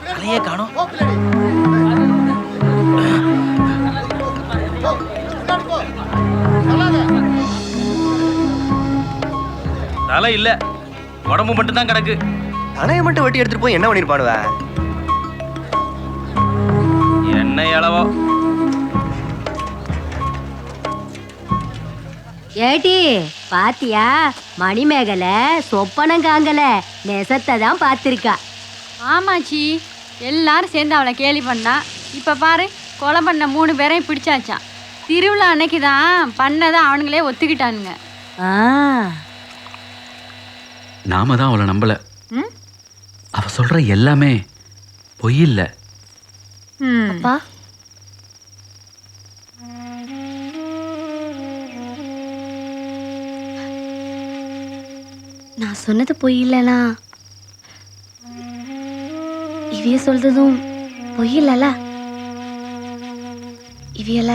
தலையே காணோம். தலை இல்ல, உடம்பு மட்டும் தான் கிடக்கு. தலையை மட்டும் வெட்டி எடுத்துட்டு போய் என்ன பண்ணிருப்பானுவ? என்ன அளவோ. ஏட்டி பாத்தியா, மணிமேகலை சொப்பனங்காங்கல நெசத்தை தான் பார்த்துருக்கா. ஆமாச்சி, எல்லாரும் சேர்ந்து அவளை கேலி பண்ணா. இப்போ பாரு, கொலை பண்ண 3 பேரையும் பிடிச்சாச்சான். திருவிழா அன்னைக்கு தான் பண்ணதை அவனுங்களே ஒத்துக்கிட்டானுங்க. நாம தான் அவளை நம்பல. அவ சொல்ற எல்லாமே பொய் இல்ல. அப்பா, நான் சொன்னது பொய் இல்லைனா இவிய சொல்றதும் பொய் இல்லல? இவியல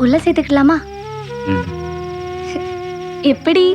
உள்ள சேர்த்துக்கலாமா? எப்படி?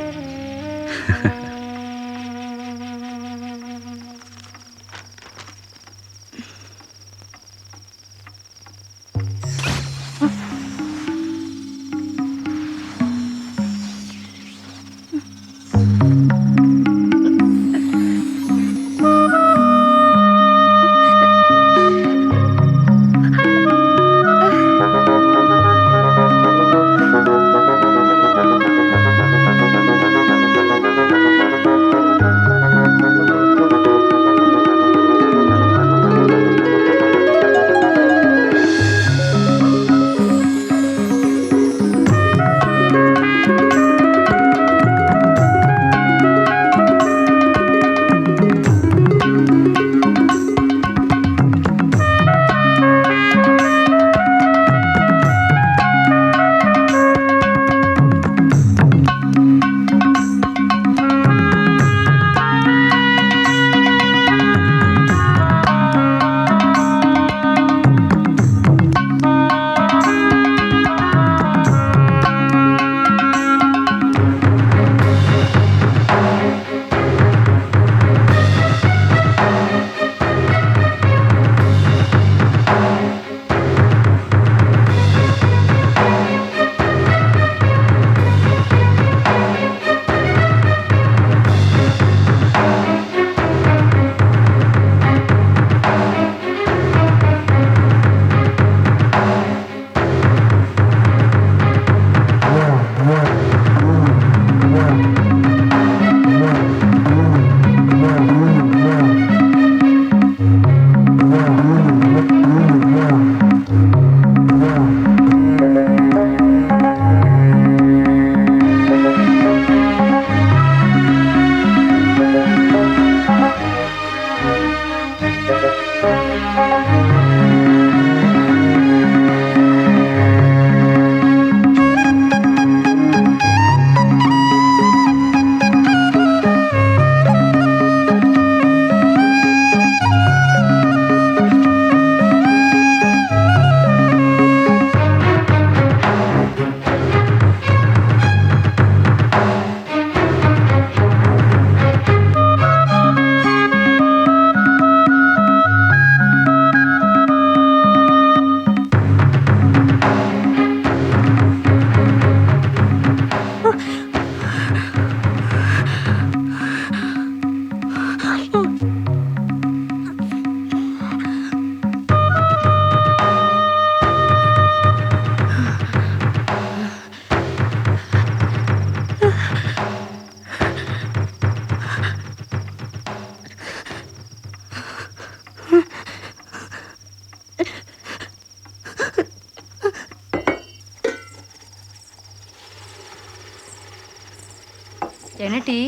என்னடி?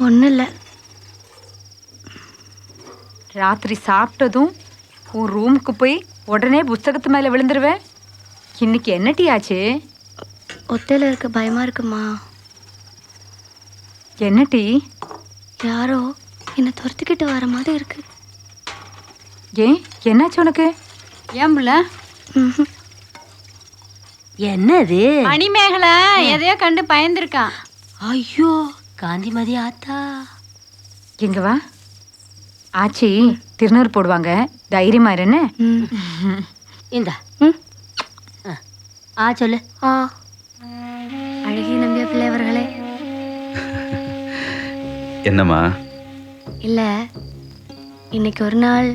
ஒன்றும் இல்லை. ராத்திரி சாப்பிட்டதும் உன் ரூமுக்கு போய் உடனே புஸ்தகத்து மேலே விழுந்துருவேன். இன்னைக்கு என்னடி ஆச்சு? ஒத்தையில் இருக்க பயமாக இருக்குமா? என்னடி? யாரோ என்னை துரத்துக்கிட்டு வர மாதிரி இருக்கு. ஏன் என்னாச்சு உனக்கு? ஏன் புள்ள? என்னது? மணிமேகலை எதையோ கண்டு பயந்துருக்கான். ஐயோ காந்திமதி ஆத்தா. எங்க வா. ஆச்சி திருநூறு போடுவாங்க, தைரியமா இருன்னு. இந்தா. சொல்லு. அழகிய நம்பிய பிள்ளைவர்களே. என்னம்மா? இல்லை, இன்னைக்கு ஒரு நாள்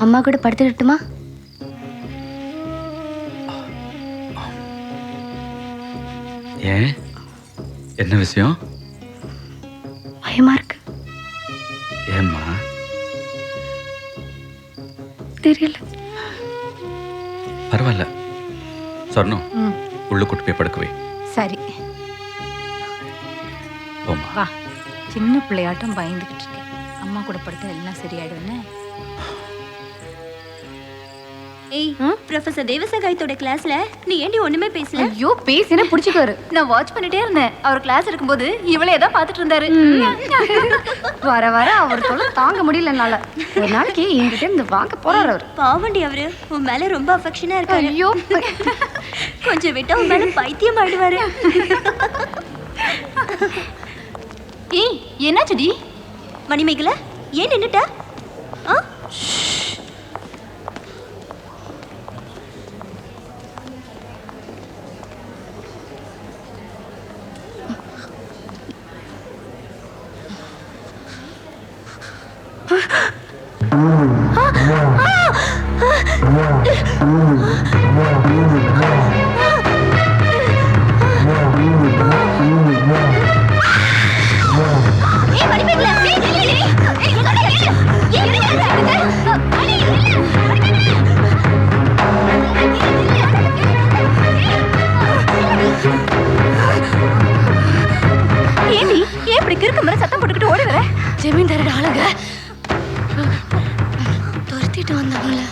அம்மா கூட படுத்துக்கிட்டுமா? ஏன், என்ன விஷயம்? பயமா இருக்கு. ஏம்மா? தெரியல. பரவாயில்ல, சொன்னோம். உள்ள கூட்டு போய் படுக்கவே. சரி போம்மா. வா. சின்ன பிள்ளையாட்டம் பயந்துகிட்டு இருக்கேன். அம்மா கூட படுத்தா எல்லாம் சரியாயிடுவேன்னு. ஏய், ப்ரொஃபசர் தேவசகாயத்தோட கிளாஸ்ல நீ ஏண்டி ஒண்ணுமே பேசல? ஐயோ, பேசினா பிடிச்சிக்காரு. நான் வாட்ச் பண்ணிட்டே இருந்தேன். அவர் கிளாஸ் இருக்கும்போது இவளே தான் பார்த்துட்டு இருந்தாரு. வர வர அவர் தொல்லை தாங்க முடியல என்னால. ஒரு நாளைக்கு என்கிட்ட இருந்து வாங்க போறாரு அவர். பாவண்டி அவரு உன் மேல ரொம்ப அஃபெக்ஷனா இருக்காரு. ஐயோ, கொஞ்சம் விட்டா உன் மேல பைத்தியம் ஆயிடுவாரு. ஏய், என்னாச்சுடி? மணிமேகலை, ஏன் நின்னுட்ட? ஏண்டி ஏன் இப்படி கிறுக்கு மாதிரி சத்தம் போட்டுக்கிட்டு ஓடி வர? ஜமீன்தாரோட ஆளுங்க துரத்திட்டு வந்தாங்கல்ல.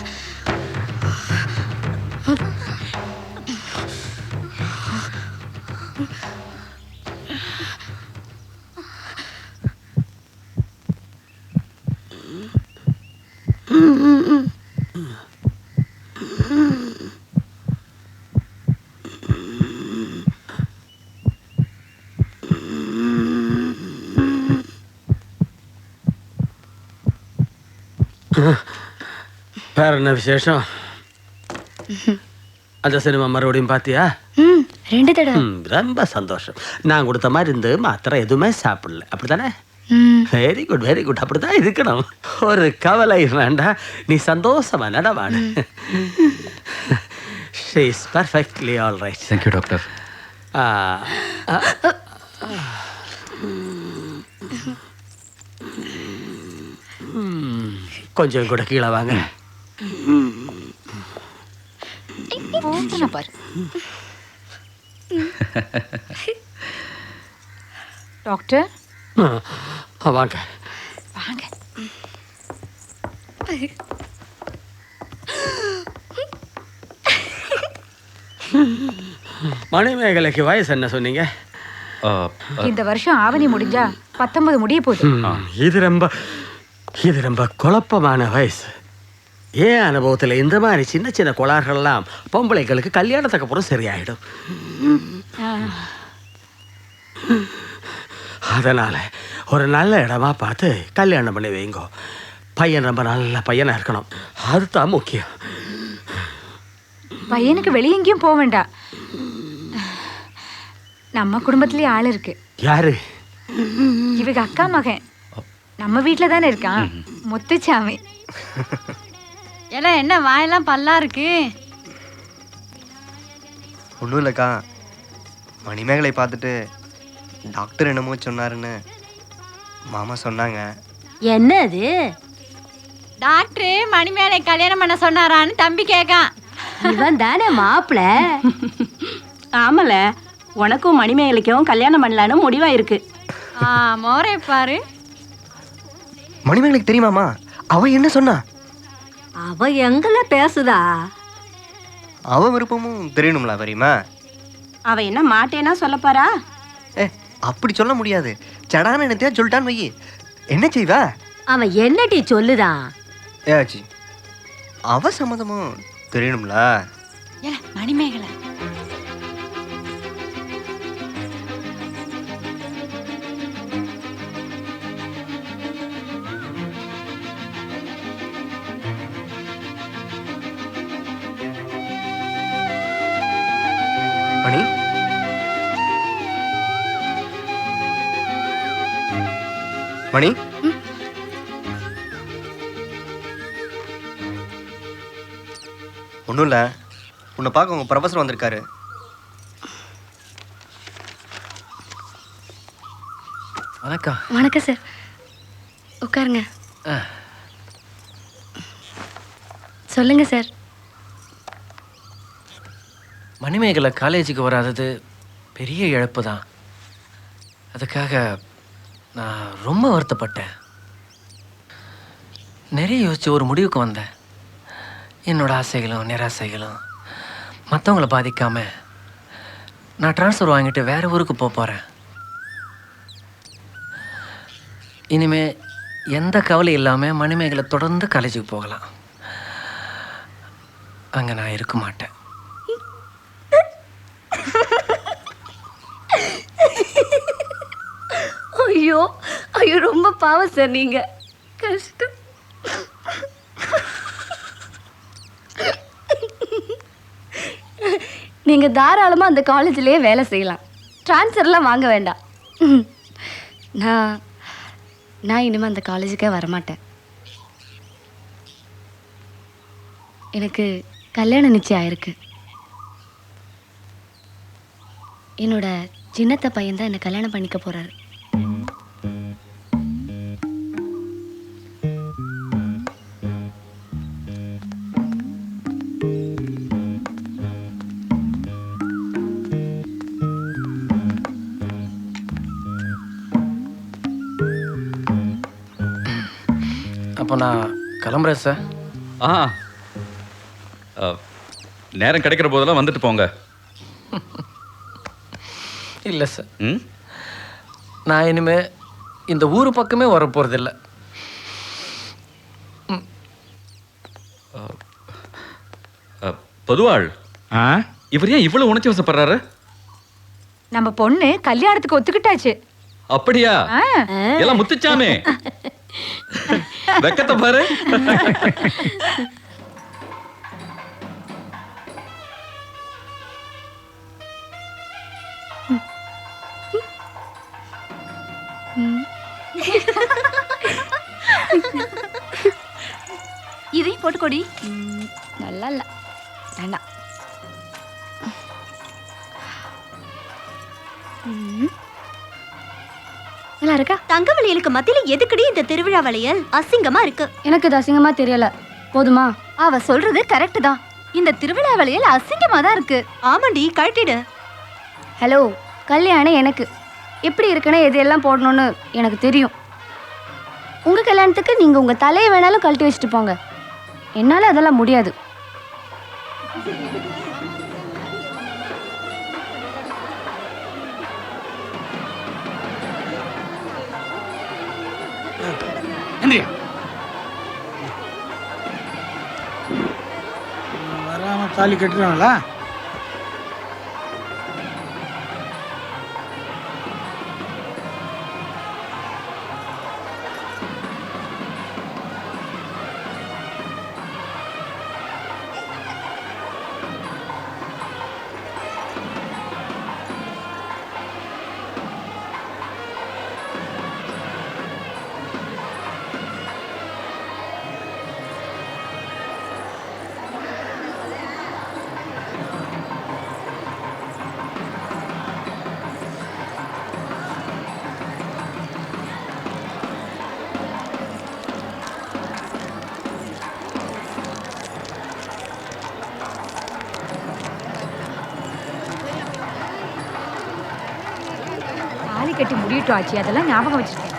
வேற என்ன விசேஷம்? அந்த சினிமா மறுபடியும் பார்த்தியா? 2 தடவை. ரொம்ப சந்தோஷம். நான் கொடுத்த மருந்து மாத்திரை எதுவுமே சாப்பிடல, அப்படித்தானே? Very good, very good. அப்படித்தான் இருக்கணும். ஒரு கவலை வேண்டாம், நீ சந்தோஷமா நடவாடு. She is perfectly all right. Thank you, doctor. கொஞ்சம் கூட கீழே வாங்க. பாரு டாக்டர். வாங்க வாங்க. மணிமேகலைக்கு வயசு என்ன சொன்னீங்க? இந்த வருஷம் ஆவணி முடிஞ்சா 19 முடிய போகுது. இது ரொம்ப குழப்பமான வயசு. ஏன் அனுபவத்தில் இந்த மாதிரி சின்ன சின்ன கோளாறுகள்லாம் பொம்பளைகளுக்கு கல்யாணத்துக்கு அப்புறம் சரியாயிடும். அதனால ஒரு நல்ல இடமா பார்த்து கல்யாணம் பண்ணி வைங்க. பையன் ரொம்ப நல்ல பையனா இருக்கணும், அதுதான் முக்கியம். பையனுக்கு வெளியே எங்கேயும் போக வேண்டாம். நம்ம குடும்பத்திலேயே ஆள் இருக்கு. யாரு? இவங்க அக்கா மகன் நம்ம வீட்டில் தானே இருக்கான், முத்துச்சாமி. எல்லாம் என்ன வாயெல்லாம் பல்லா இருக்கு? ஒன்றும் இல்லைக்கா, மணிமேகலை பார்த்துட்டு டாக்டர் என்னமோ சொன்னாருன்னு மாமா சொன்னாங்க. என்னது? டாக்டர் மணிமேகலை கல்யாணம் பண்ண சொன்னாரான்னு தம்பி கேட்கான். இவன் தானே மாப்பிள்ள? ஆமல, உனக்கும் மணிமேகலைக்கும் கல்யாணம் பண்ணலான்னு முடிவாயிருக்கு. மோரே பாரு. மணிமேகலைக்கு தெரியுமாமா அவ என்ன சொன்னா? அவ எங்கள பேசுதா? அவ விருப்பமும் தெரியணும்ல பெரியமா. அவ என்ன மாட்டேனா சொல்ல போறா? அப்படி சொல்ல முடியாது. சடான என்னத்தையா சொல்லிட்டான்னு வை, என்ன செய்வா? அவன் என்னடி சொல்லுதான்? ஏச்சி அவ சம்மதமும் தெரியணும்ல. மணிமேகலை மணி மணி ஒன்றும் இல்லை, உன்னை பார்க்க உங்கள் ப்ரொஃபஸர் வந்திருக்காரு. வணக்கம். வணக்கம் சார், உட்காருங்க. சொல்லுங்க சார். மணிமேகலை காலேஜுக்கு வராதது பெரிய இழப்பு தான். அதுக்காக நான் ரொம்ப வருத்தப்பட்டேன். நிறைய யோசிச்சு ஒரு முடிவுக்கு வந்தேன். என்னோட ஆசைகளும் நிராசைகளும் மற்றவங்கள பாதிக்காமல் நான் ட்ரான்ஸ்ஃபர் வாங்கிட்டு வேறு ஊருக்கு போகிறேன். இனிமே எந்த கவலையும் இல்லாமல் மணிமேகலை தொடர்ந்து காலேஜுக்கு போகலாம். அங்கே நான் இருக்க மாட்டேன். ஐயோ ஐயோ, ரொம்ப பாவம் சார் நீங்க. கஷ்டம். நீங்க தாராளமா அந்த காலேஜ்லயே வேலை செய்யலாம். ட்ரான்ஸ்ஃபர்லாம் வாங்க வேண்டாம். நான் இனிமே அந்த காலேஜுக்கே வரமாட்டேன். எனக்கு கல்யாணம் நிச்சயம் ஆயிருக்கு. என்னோட சின்னத்த பையன் தான் என்னை கல்யாணம் பண்ணிக்க போறாரு. அப்போ நான் கிளம்புறேன் சார். நேரம் கிடைக்கிற போதெல்லாம் வந்துட்டு போங்க. இல்லை சார், நான் இனிமே இந்த ஊர் பக்கமே வர போகிறதில்ல. பொதுவாள், இவர் ஏன் இவ்வளவு உணர்ச்சி வசப்படுறாரு? நம்ம பொண்ணு கல்யாணத்துக்கு ஒத்துக்கிட்டாச்சு. அப்படியா? எல்லாம் முத்துச்சாமே, வெக்கத்தை பாரு. இதையும் போட்டுக்கொடி. நல்லா இல்லை, வேண்டாம். நல்லா இருக்கா? தங்கமணிகளுக்கு மத்தியில எதுக்குடி இந்த திருவிழா வளையல்? அசிங்கமா இருக்கு. எனக்கு இது அசிங்கமா தெரியல. போதுமா? அவ சொல்றது கரெக்ட் தான். இந்த திருவிழா வளையல் அசிங்கமா தான் இருக்கு. ஆமாண்டி, கழட்டிடு. ஹலோ, கல்யாணம் எனக்கு எப்படி இருக்குன்னு எது எல்லாம் போடணும்னு எனக்கு தெரியும். உங்க கல்யாணத்துக்கு நீங்க உங்க தலையை வேணாலும் கழட்டி வச்சுட்டு போங்க. என்னால அதெல்லாம் முடியாது. வராம தாலி கட்டுறாங்களா? கட்டி முடியட்டும் ஆச்சு, அதெல்லாம் ஞாபகம் வச்சிருக்கேன்.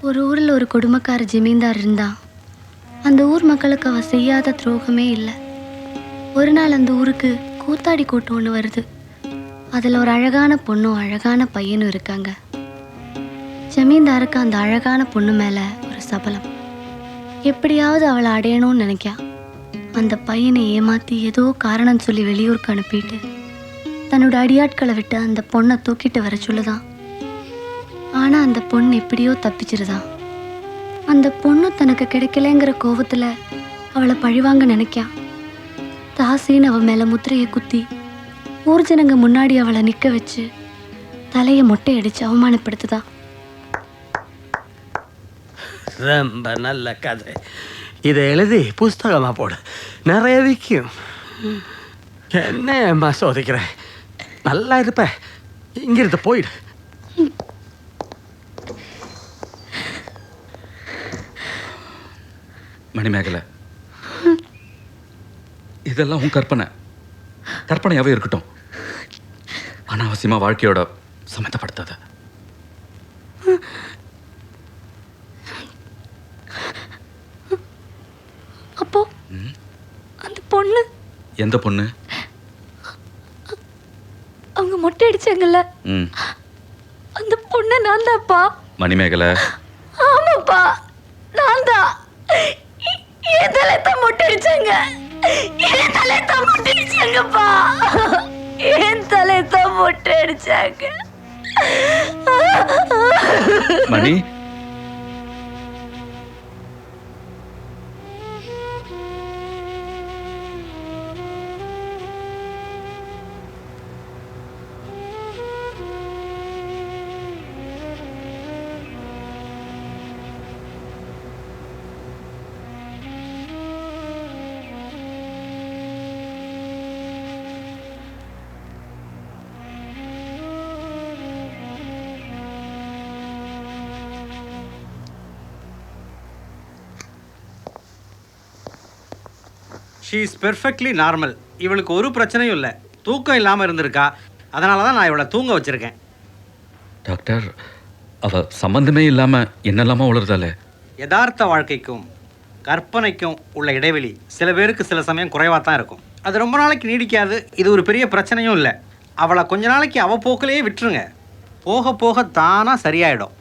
ஒரு ஊரில் ஒரு கொடுமைக்கார ஜமீன்தார் இருந்தான். அந்த ஊர் மக்களுக்கு அவ செய்யாத துரோகமே இல்லை. ஒரு நாள் அந்த ஊருக்கு கூத்தாடி கூட்டம் ஒன்று வருது. அதில் ஒரு அழகான பொண்ணும் அழகான பையனும் இருக்காங்க. ஜமீன்தாருக்கு அந்த அழகான பொண்ணு மேலே ஒரு சபலம். எப்படியாவது அவளை அடையணும்னு நினைக்கா. அந்த பையனை ஏமாற்றி ஏதோ காரணம் சொல்லி வெளியூருக்கு அனுப்பிட்டு தன்னோட அடியாட்களை விட்டு அந்த பொண்ணை தூக்கிட்டு வர சொல்லுதான். ஆனால் அந்த பொண்ணு எப்படியோ தப்பிச்சிருதான். அந்த பொண்ணு தனக்கு கிடைக்கலங்கிற கோபத்தில் அவளை பழிவாங்க நினைக்கா. தாசின்னு அவள் மேலே முத்திரையை குத்தி ஊர் ஜனங்க முன்னாடி அவளை நிற்க வச்சு தலையை மொட்டை அடித்து அவமானப்படுத்துதான். ரொம்ப நல்ல கதை. இதை எழுதி புஸ்தகமாக போடு, நிறைய விற்கும். என்ன அம்மா சோதிக்கிறேன், நல்லா இருப்ப. இங்கிருந்து போயிடு. மணிமேகலை, இதெல்லாம் உன் கற்பனையாவே இருக்கட்டும். அனாவசியமா வாழ்க்கையோட சம்மந்தப்படுத்தாத. அப்போ அந்த பொண்ணு, எந்த பொண்ணு? அவங்க மொட்டை அடிச்சாங்கல்ல, அந்த பொண்ணு நான் தான்ப்பா. மணிமேகலை, ஆமாப்பா, நான் தான். என் தலையத்தான் மொட்டை அடிச்சாங்க. என் தலையத்தான் மொட்டை அடிச்சாங்கப்பா. என் தலையத்தான் மொட்டை அடிச்சாங்க. மணி, ஷீ இஸ் பெர்ஃபெக்ட்லி நார்மல். இவளுக்கு ஒரு பிரச்சனையும் இல்லை. தூக்கம் இல்லாமல் இருந்திருக்கா. அதனால தான் நான் இவளை தூங்க வச்சுருக்கேன். டாக்டர், அவ சம்பந்தமே இல்லாமல் என்னெல்லாமா உளருதாலே? யதார்த்த வாழ்க்கைக்கும் கற்பனைக்கும் உள்ள இடைவெளி சில பேருக்கு சில சமயம் குறைவாக தான் இருக்கும். அது ரொம்ப நாளைக்கு நீடிக்காது. இது ஒரு பெரிய பிரச்சனையும் இல்லை. அவளை கொஞ்ச நாளைக்கு அவள் போக்கிலேயே விட்டுருங்க. போக போக தானாக சரியாயிடும்.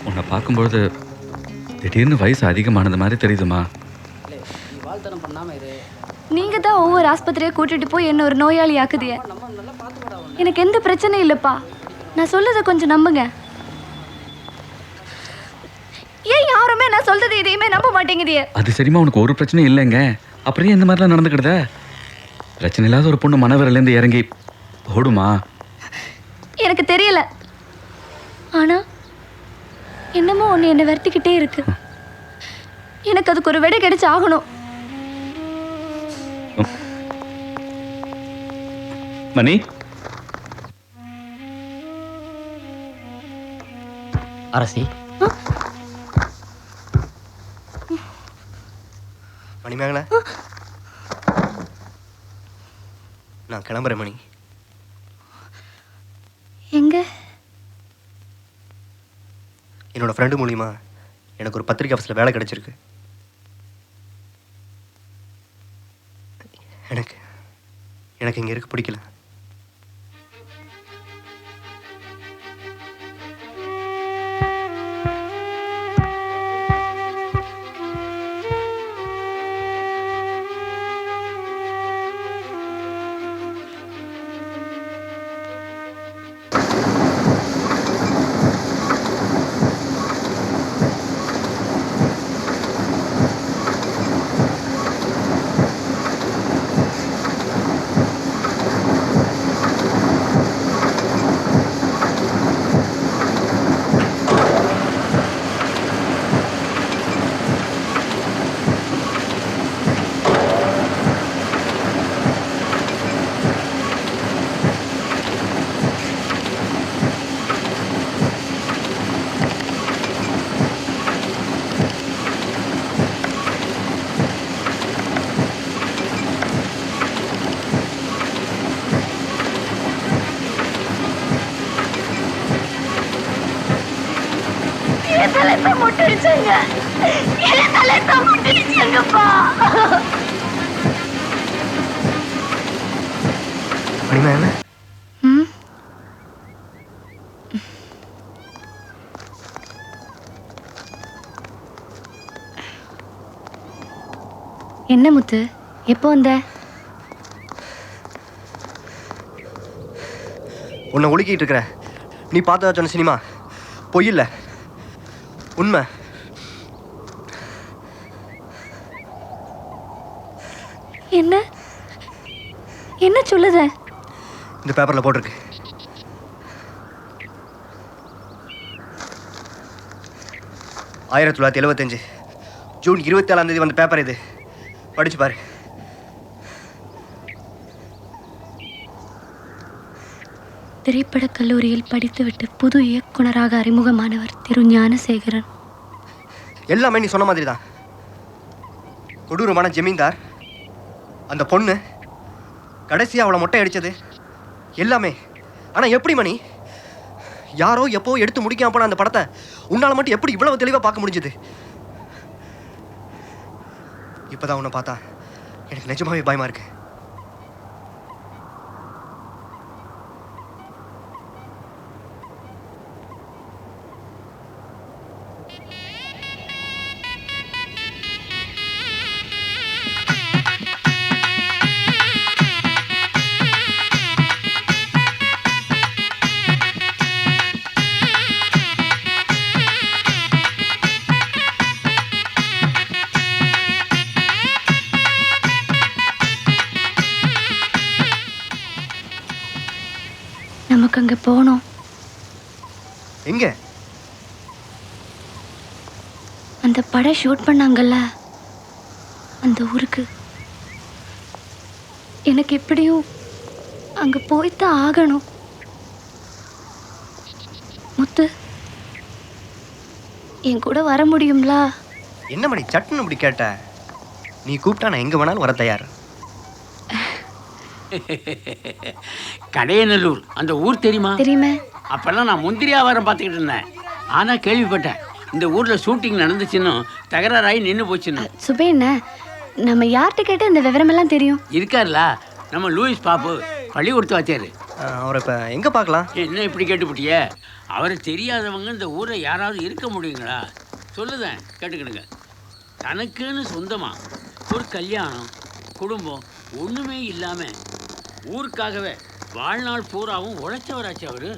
உன்னை பார்க்கும்பொழுது திடீர்னு வயசு அதிகமானது மாதிரி தெரியுதுமா. நீங்க தான் ஒவ்வொரு ஆஸ்பத்திரியை கூட்டிட்டு போய் என்ன ஒரு நோயாளி ஆக்குதிய. எனக்கு எந்த பிரச்சனையும் இல்லப்பா. நான் சொல்றதை கொஞ்சம் நம்புங்க. ஏன் யாருமே நான் சொல்றது எதையுமே நம்ப மாட்டேங்குதிய? அது சரிம்மா, உனக்கு ஒரு பிரச்சனையும் இல்லைங்க. அப்படியே இந்த மாதிரிலாம் நடந்துக்கிடுத? பிரச்சனை இல்லாத ஒரு பொண்ணு மனவரிலேருந்து இறங்கி ஓடுமா? எனக்கு தெரியல. ஆனா என்னமோ ஒன்று என்னை வருத்திக்கிட்டே இருக்கு. எனக்கு அதுக்கு ஒரு விடை கிடைச்சு ஆகணும். மணி, அரசி, மணிமேகலை, நான் கிளம்புறேன் மணி. எங்க? என்னோட ஃப்ரெண்டு மூலிமா எனக்கு ஒரு பத்திரிக்கை ஆஃபீஸில் வேலை கிடைச்சிருக்கு. எனக்கு இங்கே இருக்க பிடிக்கல. மணிமேகலை, என்ன முத்து, எப்போ வந்த? உன்னை ஒழுக்கிட்டு இருக்கிற நீ பார்த்தா சொன்ன சினிமா பொய் இல்லை, உண்மை. என்ன என்ன சொல்லுத? இந்த பேப்பரில் போட்டிருக்கு. ஆயிரத்தி 1975 ஜூன் 27 வந்த பேப்பர் இது. படிச்சு பாரு. திரைப்படக் கல்லூரியில் படித்துவிட்டு புது இயக்குனராக அறிமுகமானவர் திரு ஞானசேகரன். எல்லாமே நீ சொன்ன மாதிரி தான். கொடூரமான ஜமீன்தார், அந்த பொண்ணு, கடைசியாக அவளை மொட்டை அடித்தது எல்லாமே. ஆனால் எப்படி மணி, யாரோ எப்போ எடுத்து முடிக்காம போன அந்த படத்தை உன்னால் மட்டும் எப்படி இவ்வளவு தெளிவாக பார்க்க முடிஞ்சது? இப்போதான் உன்னை பார்த்தா எனக்கு நிஜமாவே பயமாக இருக்கு. நமக்கு அங்கே போகணும். எங்க? அந்த படம் ஷூட் பண்ணாங்கல்ல, அந்த ஊருக்கு. எனக்கு எப்படியும் அங்கே போய்தான் ஆகணும். முத்து, என் கூட வர முடியுங்களா? என்ன மணி சட்டுன்னு இப்படி கேட்ட? நீ கூப்பிட்டா நான் எங்கே வேணாலும் வர தயார். கடையநல்லூர் அந்த ஊர் தெரியுமா? தெரியுமே. அப்பெல்லாம் நான் முந்திரி வியாபாரம் பார்த்துக்கிட்டு இருந்தேன். ஆனால் கேள்விப்பட்டேன் இந்த ஊரில் ஷூட்டிங் நடந்துச்சுன்னு தகராறாகி நின்று போச்சுன்னு. சுபே என்ன, நம்ம யார்கிட்ட கேட்டு இந்த விவரமெல்லாம் தெரியும்? இருக்கார்ல நம்ம லூயிஸ் பாப்பு, பள்ளிக்கூடத்து வாத்தியார். அவரை இப்போ எங்கே பார்க்கலாம்? என்ன இப்படி கேட்டுப்பிட்டியே? அவரை தெரியாதவங்க இந்த ஊரில் யாராவது இருக்க முடியுங்களா? சொல்லுதேன் கேட்டுக்கிடுங்க. தனக்குன்னு சொந்தமாக ஒரு கல்யாணம் குடும்பம் ஒன்றுமே இல்லாமல் ஊருக்காகவே வாழ்நாள் பூராவும் உழைச்சவராச்சு அவர்.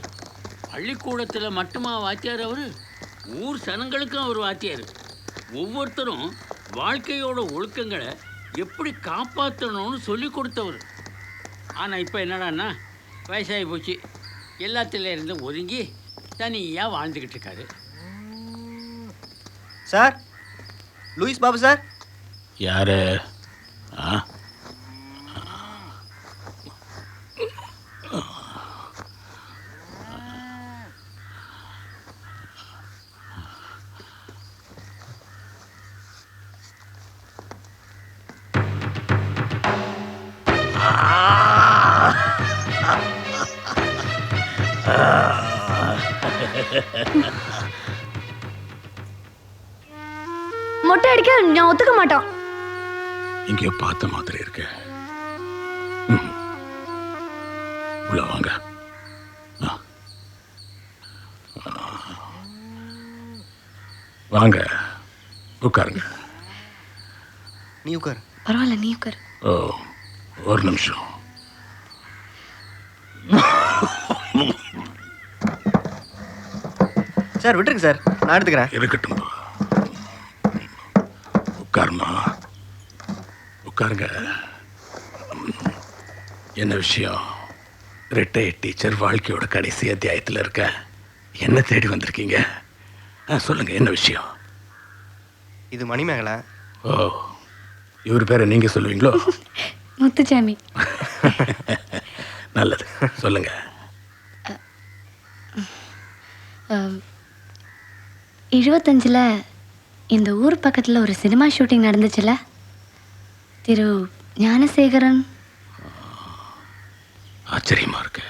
பள்ளிக்கூடத்தில் மட்டுமா வாத்தியார் அவர்? ஊர் சனங்களுக்கும் அவர் வாத்தியார். ஒவ்வொருத்தரும் வாழ்க்கையோட ஒழுக்கங்களை எப்படி காப்பாற்றணும்னு சொல்லி கொடுத்தவர். ஆனால் இப்போ என்னடான்னா வயசாகி போச்சு, எல்லாத்துல இருந்து ஒதுங்கி தனியாக வாழ்ந்துக்கிட்டு இருக்காரு. Sir, Louis Babu sir. யாரு? மொட்டை அடிக்க நான் ஒத்துக்க மாட்டோம். இங்கே பார்த்த மாதிரி இருக்கு. உள்ள வாங்க. வாங்க உட்காருங்க. நீ உட்காரு. பரவாயில்ல, நீ உட்காரு. ஓ, ஒரு நிமிஷம். சார் விட்டுருங்க சார், நான் எடுத்துக்கிறேன். இருக்கட்டும், உட்காருமா, உட்காருங்க. என்ன விஷயம்? ரிட்டையர்ட் டீச்சர் வாழ்க்கையோட கடைசி அத்தியாயத்தில் இருக்க. என்ன தேடி வந்திருக்கீங்க? சொல்லுங்க, என்ன விஷயம்? இது மணிமேகலை. ஓ, இவர் பேரை நீங்க சொல்லுவீங்களோ? முத்துச்சாமி. நல்லது, சொல்லுங்க. 75 இந்த ஊர் பக்கத்தில் ஒரு சினிமா ஷூட்டிங் நடந்துச்சுல, திரு ஞானசேகரன். ஆச்சரியமா இருக்கு.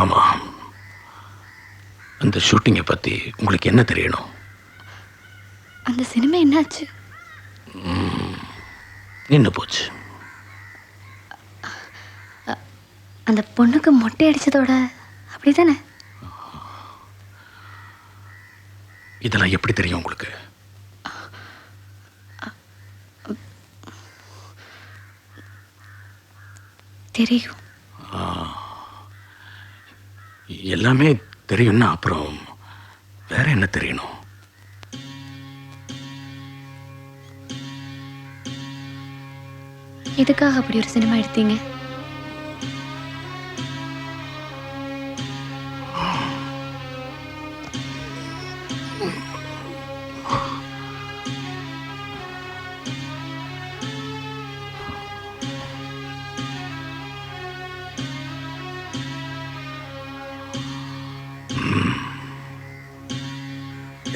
ஆமாம், அந்த ஷூட்டிங்கை பற்றி உங்களுக்கு என்ன தெரியணும்? அந்த சினிமா என்னாச்சு? நின்று போச்சு. அந்த பொண்ணுக்கு மொட்டை அடிச்சதோட அப்படிதானே? இதெல்லாம் எப்படி தெரியும் உங்களுக்கு? தெரியும். எல்லாமே தெரியும்னா அப்புறம் வேற என்ன தெரியணும்? எதுக்காக அப்படி ஒரு சினிமா எடுத்தீங்க?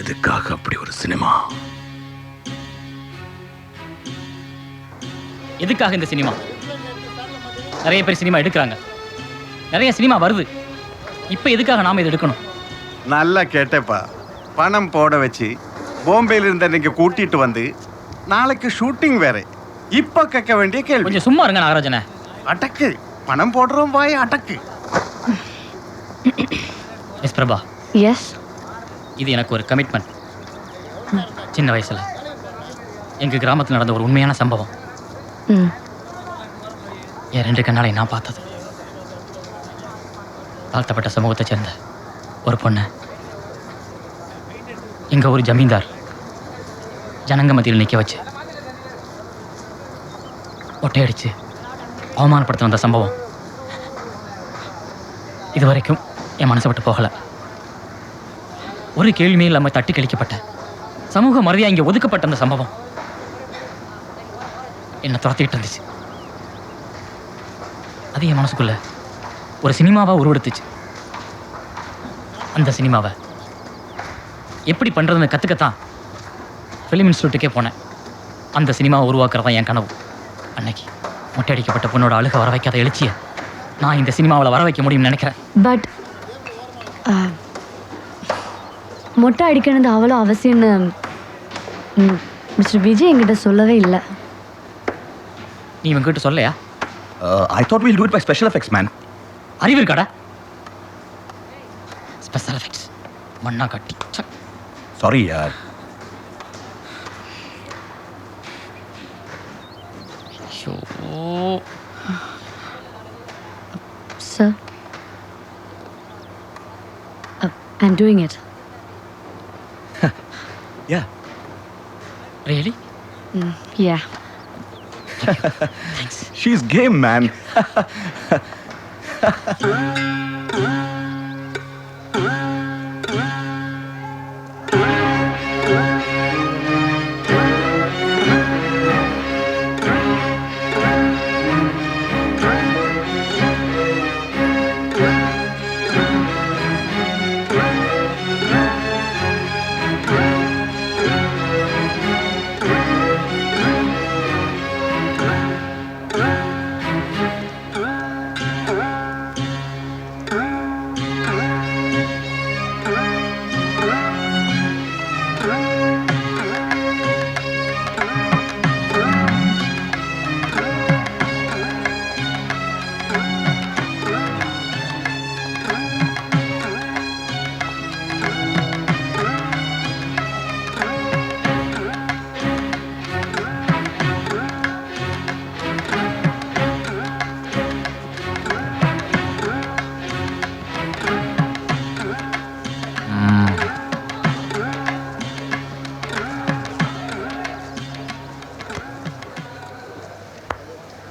எதுக்காக அப்படி ஒரு சினிமா? எதுக்காக இந்த சினிமா? நிறைய பேர் சினிமா எடுக்கிறாங்க, நிறைய சினிமா வருது. இப்போ எதுக்காக நாம இதை எடுக்கணும்? நல்லா கேட்டப்பா. பணம் போட வச்சு பாம்பேல இருந்த நீங்க கூட்டிட்டு வந்து நாளைக்கு ஷூட்டிங் வேற. இப்போ கேட்க வேண்டிய கேள்வி. கொஞ்சம் சும்மா இருங்க நாகராஜனே. அடக்கு, பணம் போடுறோம் வாய் அடக்கு. மிஸ் பிரபா. எஸ். இது எனக்கு ஒரு கமிட்மெண்ட். சின்ன வயசுல எங்க கிராமத்தில் நடந்த ஒரு உண்மையான சம்பவம். என் 2 கண்ணாலை நான் பார்த்தது. தாழ்த்தப்பட்ட சமூகத்தை சேர்ந்த ஒரு பொண்ணு எங்க ஒரு ஜமீன்தார் ஜனங்க மத்தியில் நிற்க வச்சு ஒட்டையடிச்சு அவமானப்படுத்தின அந்த சம்பவம் இதுவரைக்கும் என் மனசை விட்டு போகலை. ஒரு கேள்வியுமே இல்லாமல் தட்டி கழிக்கப்பட்ட சமூக மரியாதை இங்கே ஒதுக்கப்பட்ட அந்த சம்பவம் என்னை துரத்திட்டு இருந்துச்சு. அது என் மனசுக்குள்ள ஒரு சினிமாவை உருவெடுத்துச்சு. அந்த சினிமாவை எப்படி பண்ணுறதுன்னு கற்றுக்கத்தான் ஃபிலிம் இன்ஸ்டியூட்டுக்கே போனேன். அந்த சினிமாவை உருவாக்குறது தான் என் கனவு. அன்னைக்கு மொட்டை அடிக்கப்பட்ட பொண்ணோட அழுக வர வைக்காத எழுச்சியை நான் இந்த சினிமாவில் வர வைக்க முடியும்னு நினைக்கிறேன். பட் மொட்டை அடிக்கணுது அவ்வளோ அவசியம்னு மிஸ்டர் விஜய் என்கிட்ட சொல்லவே இல்லை. நீ இவங்கிட்ட சொல்லலையா? I thought we'll do it by special effects, man. அறிவு இருக்காடா? ஸ்பெஷல் எஃபெக்ட்ஸ் மண்ணா கட்டி. Sorry, Sir, I'm doing it. Yeah. Really? Yeah. Thanks. She's game, man.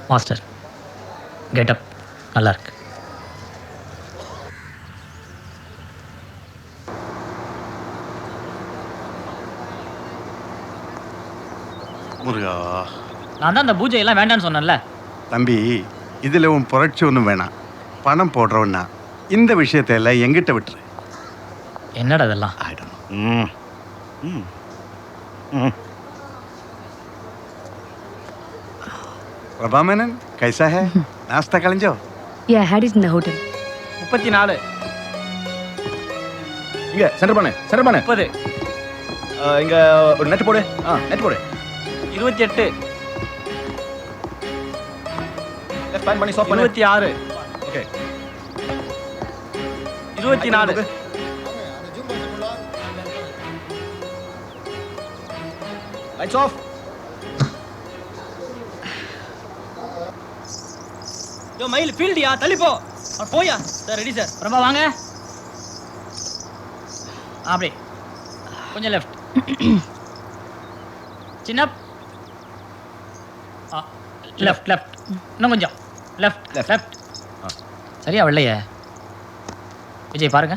Master getup நல்லா இருக்கு. முருகா, நான் தான் அந்த பூஜை எல்லாம் வேண்டான்னு சொன்னேன்ல. தம்பி, இதில் உன் புரட்சி ஒன்றும் வேணாம். பணம் போடுறவன்னா இந்த விஷயத்தை எல்லாம் எங்கிட்ட விட்டுரு. என்னடா இதெல்லாம்? प्रभा मेनन कैसा है? नाश्ता कर लो. Yeah, I had it in the hotel. 34 இங்க சென்டர் பண்ணு 30 இங்க ஒரு நெட் போடு. நெட் போடு. 28 லெஃப்ட் பேன் பண்ணி ஸ்டாப் பண்ணு. 26 ஓகே 24 லைட்ஸ் ஆஃப். யோ மயில் ஃபீல்டியா தள்ளி போ. और போயா. Sir ready sir. பிரபா வாங்க. அப்படியே கொஞ்சம் லெஃப்ட். சின்ன லெஃப்ட் லெஃப்ட் இன்னும் கொஞ்சம் லெஃப்ட் லெஃப்ட். சரியா வெள்ளைய விஜய் பாருங்க.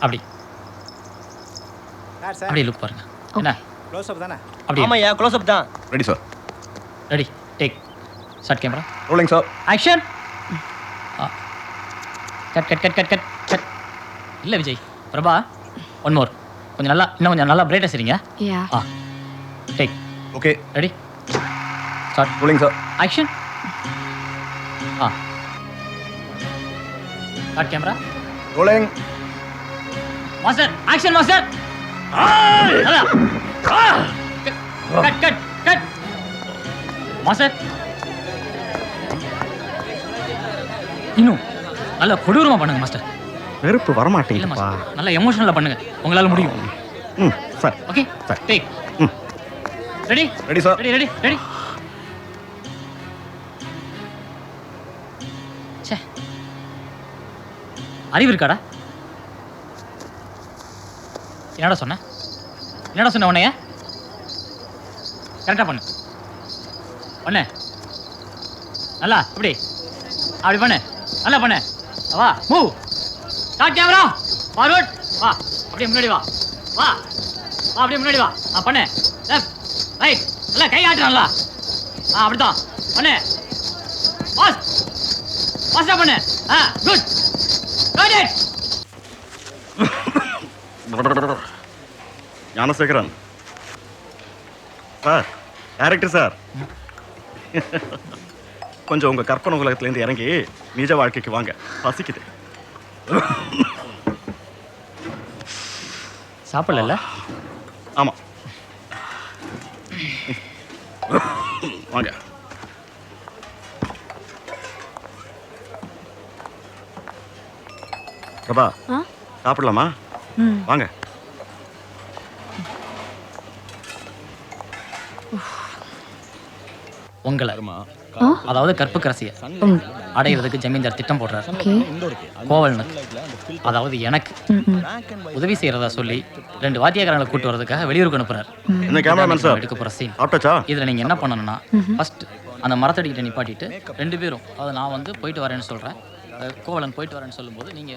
அப்படி அப்படி லுக் பாருங்க. என்ன க்ளோஸ் அப் தானே? அப்படி ஆமாயா, க்ளோஸ் அப் தான். Ready sir. Ready take start camera rolling sir. Action. Cut cut cut cut cut cut. இல்லை விஜய் பிரபா ஒன் மோர். கொஞ்சம் நல்லா இன்னும் கொஞ்சம் நல்லா பிரைட்டாக சரிங்க. Yeah. Take okay ready start rolling sir. Action. Start camera rolling. Master action master. Cut cut cut master. இன்னும் நல்லா கொடூரமா பண்ணுங்க மாஸ்டர். வெறுப்பு வர இல்ல மாட்டேங்குதுப்பா. மாஸ்டர் நல்லா எமோஷனலா பண்ணுங்க. உங்களால முடியும். Sir. Okay sir. Take ready ready sir. Ready ready ready. ச்சே அறிவு இருக்காடா? என்னடா சொன்ன உன்னைய? கரெக்டாக பண்ணு பண்ணு நல்லா இப்படி அப்படி பண்ணு நல்லா பண்ணு. வா மூவ் ஸ்டார்ட் கேமரா ஃபார்வர்ட். வா அப்படியே முன்னாடி வா வா வா அப்படியே முன்னாடி வா. பண்ணு லெஃப்ட் ரைட் நல்லா கை ஆட்டு நல்லா. அப்படிதான் பண்ணு. ஃபாஸ்டா பண்ணு. Good got it. Gnanasekaran sir, director sir, கொஞ்சம் உங்க கற்பனை உலகத்திலேருந்து இறங்கி நிஜ வாழ்க்கைக்கு வாங்க, பசிக்குது. சாப்பிடல? ஆமா, வாங்க. பிரபா, சாப்பிடலாமா? வாங்க. உங்களை அதாவது கற்புக்கரசியை அடையிறதுக்கு ஜமீன்தார் திட்டம் போடுறாரு. கோவலனுக்கு அதாவது எனக்கு உதவி செய்யறதா சொல்லி 2 வாத்தியக்காரங்களை கூட்டு வரதுக்காக வெளியூருக்கு அனுப்புறாரு. என்ன கேமராமேன் சார், எடுக்க போற சீன். சாப்பிட்டாச்சா? இதுல நீங்க என்ன பண்ணணும்னா, ஃபர்ஸ்ட் அந்த மரத்தடிக்கிட்ட நிப்பாட்டிட்டு 2 பேரும், அதாவது நான் வந்து போயிட்டு வரேன்னு சொல்றேன், கோவலன் போயிட்டு வரேன்னு சொல்லும்போது நீங்க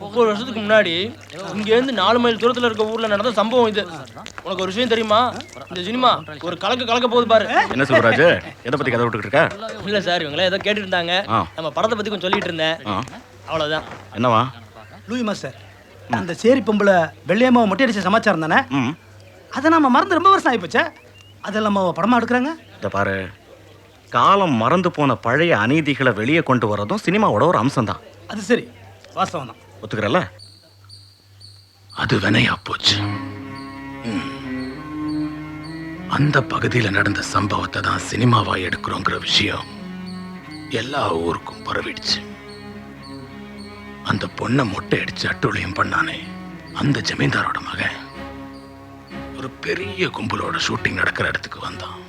9 வருஷத்துக்கு முன்னாடி இங்கேருந்து 4 மைல் தூரத்தில் இருக்க ஊர்ல நடந்த சம்பவம் இது. உனக்கு ஒரு விஷயம் தெரியுமா? இந்த சினிமா ஒரு கலக்க போகுது பாரு. என்ன சொல்றாஜ், எதை பத்தி கதை விட்டுக்கிட்டு இருக்க? இல்ல சார், இவங்களே ஏதோ கேட்டுட்டு இருந்தாங்க. நம்ம படத்தை பத்தி கொஞ்சம் சொல்லிட்டு இருந்தேன், அவ்வளவுதான். என்னவா? லூயி மாஸ்டர், அந்த சேரி பொம்பளை வெள்ளையம்மாவை மொட்டை அடிச்ச சமாச்சாரம் தானே? அதை நம்ம மறந்து ரொம்ப வருஷம் ஆகிப்போச்சே. அதெல்லாம் நம்ம படமா எடுக்கிறாங்க. இதை பாரு, காலம் மறந்து போன பழைய அநீதிகளை வெளியே கொண்டு வரதும் சினிமாவோட ஒரு அம்சம் தான். அது சரி, வாஸ்தவம் தான். ஒத்துக்கிறல்ல? அது வினையா போச்சு. அந்த பகுதியில் நடந்த சம்பவத்தை தான் சினிமாவா எடுக்கிறோங்கிற விஷயம் எல்லா ஊருக்கும் பரவிடுச்சு. அந்த பொண்ணை மொட்டை அடிச்சு அட்டூழியம் பண்ணானே அந்த ஜமீன்தாரோட மகன் ஒரு பெரிய கும்பலோட ஷூட்டிங் நடக்கிற இடத்துக்கு வந்தான்.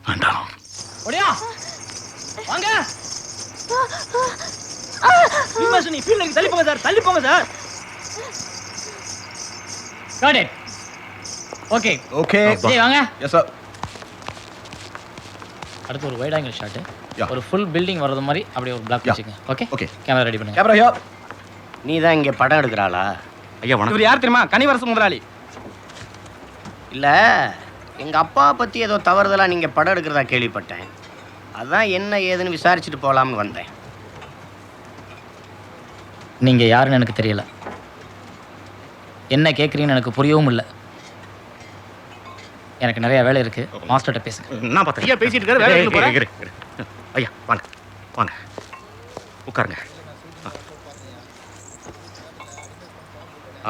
வேண்டாம், வாங்க. தள்ளி போங்க சார், தள்ளி போங்க sir. Got it. Okay. Okay. Jai வாங்க. Yes sir. அடுத்து ஒரு வைட் ஆங்கிள் ஷாட், ஒரு ஃபுல் பில்டிங் வரது மாதிரி அப்படியே ஒரு பிளாக் வச்சுங்க. ஓகே ஓகே, கேமரா ரெடி பண்ணுங்க. கேமரா யா. நீ தான் இங்கே படம் எடுக்கிறாளா? ஐயா வணக்கம். இவர் யார் தெரியுமா? கனிவரசு முதலாளி. இல்லை, எங்கள் அப்பா பற்றி ஏதோ தவறுதலாக நீங்கள் படம் எடுக்கிறதா கேள்விப்பட்டேன். அதான் என்ன ஏதுன்னு விசாரிச்சுட்டு போகலாம்னு வந்தேன். நீங்கள் யாருன்னு எனக்கு தெரியல, என்ன கேட்குறீங்கன்னு எனக்கு புரியவும் இல்லை. எனக்கு நிறைய வேலை இருக்கு, மாஸ்டர்கிட்ட பேசுங்க. நான் பார்த்தேன். ஐயா பேசிட்டு இருக்காரு, வேலை போறேன். ஐயா வாங்க வாங்க, உட்காருங்க.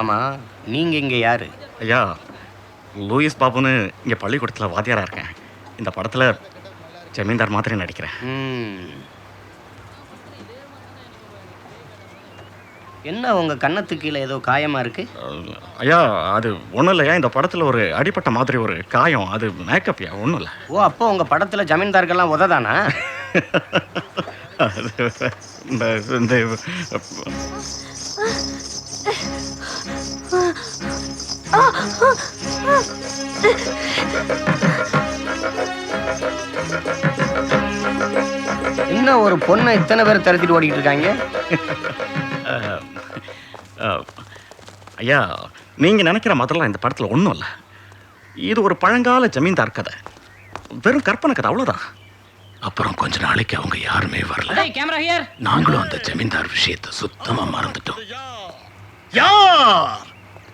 ஆமாம், நீங்கள் இங்கே யார்? ஐயா, லூயிஸ் பாபுன்னு இங்கே பள்ளிக்கூடத்தில் வாத்தியாராக இருக்கேன். இந்த படத்தில் ஜமீன்தார் மாதிரி நடிக்கிறேன். என்ன உங்கள் கன்னத்துக்கு கீழே ஏதோ காயமாக இருக்கு? ஐயா, அது ஒன்றும் இல்லையா, இந்த படத்தில் ஒரு அடிப்பட்ட மாதிரி ஒரு காயம், அது மேக்கப்யா, ஒன்றும் இல்லை. ஓ, அப்போ உங்கள் படத்தில் ஜமீன்தார்கள்லாம் உததானா? இந்த என்ன ஒரு பொண்ணை இத்தனை பேர் திரட்டிட்டு ஓடிக்கிட்டு இருக்காங்க? ஐயா, நீங்கள் நினைக்கிற மாதிரிலாம் இந்த படத்தில் ஒன்றும் இல்லை. இது ஒரு பழங்கால ஜமீன்தார் கதை, வெறும் கற்பனை கதை, அவ்வளோதான். அப்புறம் கொஞ்ச நாளைக்கு அவங்க யாருமே வரல. Camera here. நாங்களும் அந்த ஜமீன்தார் விஷயத்தை சுத்தமா மறந்துட்டோம். யார்?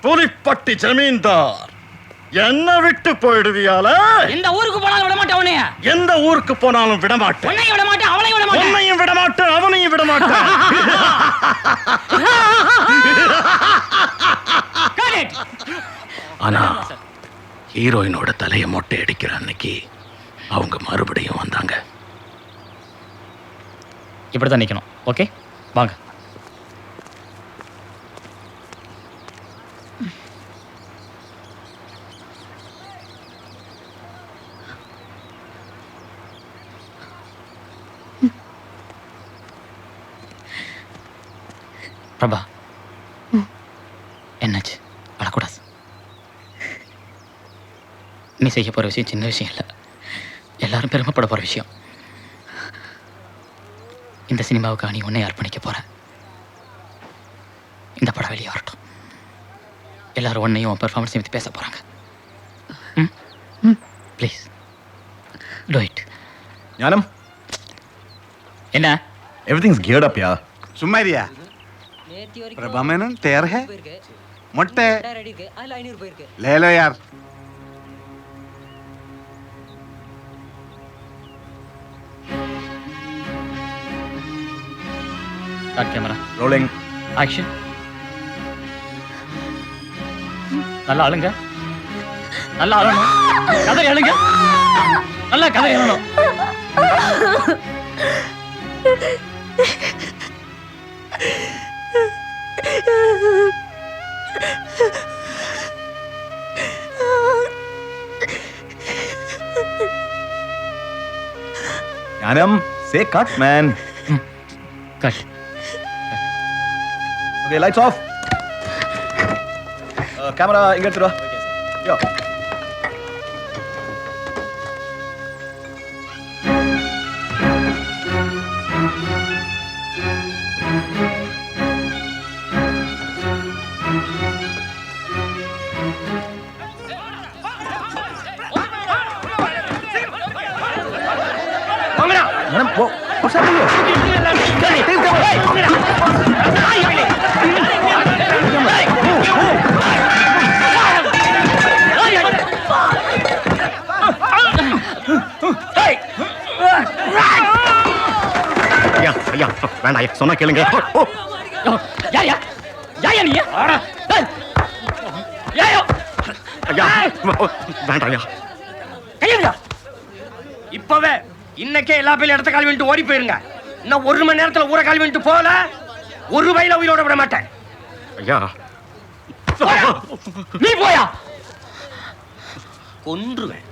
புலிப்பட்டி ஜமீன்தார். என்ன விட்டு போயிடுவியால? எந்த ஊருக்கு போனாலும் விட மாட்டேன் உன்னைய. எந்த ஊருக்கு போனாலும் விட மாட்டேன். உன்னையும் விட மாட்டேன், அவளையும் விட மாட்டேன். உன்னையும் விட மாட்டேன், அவனையும் விட மாட்டேன். ஆனா ஹீரோயினோட தலையை மொட்டை அடிக்கிற அன்னைக்கு அவங்க மறுபடியும் வந்தாங்க. இப்படிதான் நிக்கணும். ஓகே வாங்க. பிரபா, என்னாச்சு? அழக்கூடாது. நீ செய்ய போற விஷயம் சின்ன விஷயம் இல்லை, எல்லாரும் பெருமைப்பட போற விஷயம். இந்த சினிமாவுக்காக நீ உன்னை அர்ப்பணிக்க போற. இந்த படம் வெளியே வரட்டும், எல்லாரும் உன்னையும் உன் பெர்ஃபார்மன்ஸையும் பற்றி பேச போறாங்க. Please do it. ஞானம், என்ன? everything's geared up யா. சும்மா இருயா. प्रभा मेनन तैयार है? மொட்டை ले लो यार ஸ்டார்ட் கேமரா ரோலிங் ஆக்ஷன். நல்லா அழுங்க, நல்லா அழணும், கதை எழுங்க, நல்லா கதை எழுணும். ஞானம் சே cut man. Cut. Okay lights off. Camera இங்க எடுத்துட்டு வா. Yo. Madam oh what's happening here? Take ஐயா ஐயா வேண்டாம் ஐயா சொன்னா கேளுங்க. யாயா யாயா நீ? யாயா ஐயா வேண்டாம் ஐயா. கையெழுங்க. இப்பவே இன்னைக்கே எல்லா பேரும் இடத்த காலி பண்ணிட்டு ஓடி போயிருங்க. இன்னும் 1 மணி நேரத்துல ஊரை காலி பண்ணிட்டு போகல, ஒரு வயல உயிரோட விட மாட்டேன். ஐயா நீ போயா, கொன்றுவேன்.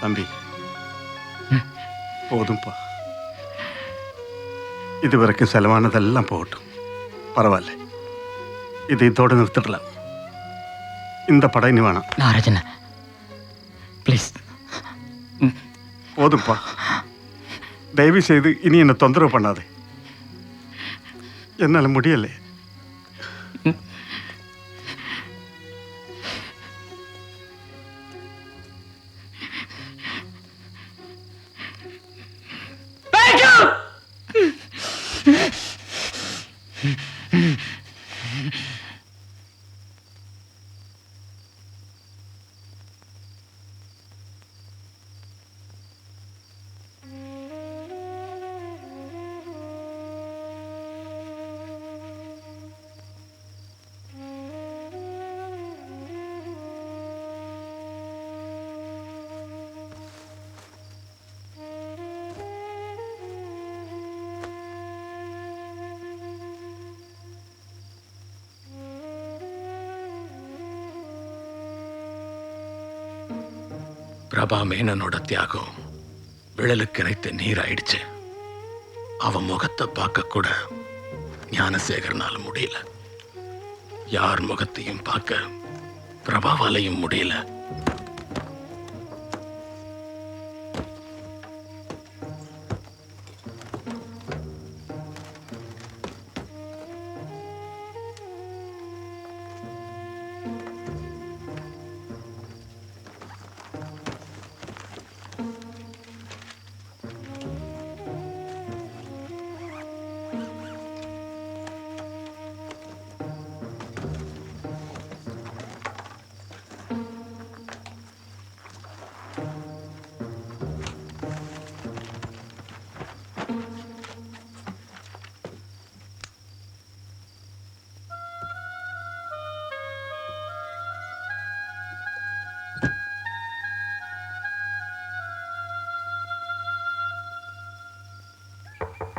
தம்பி போதும்பா, இதுவரைக்கும் செலவானதெல்லாம் போகட்டும், பரவாயில்ல. இது இதோட நிறுத்திடலாம். இந்த படம் இனி வேணாம். நாராஜன் ப்ளீஸ் போதும்பா, தயவு செய்து இனி என்னை தொந்தரவு பண்ணாதே. என்னால் முடியலை. பிரபா மேனனோட தியாகம் விழலுக்கு இறைத்த நீராயிடுச்சு. அவன் முகத்தை பார்க்க கூட ஞானசேகரனால முடியல. யார் முகத்தையும் பார்க்க பிரபாவாலையும் முடியல.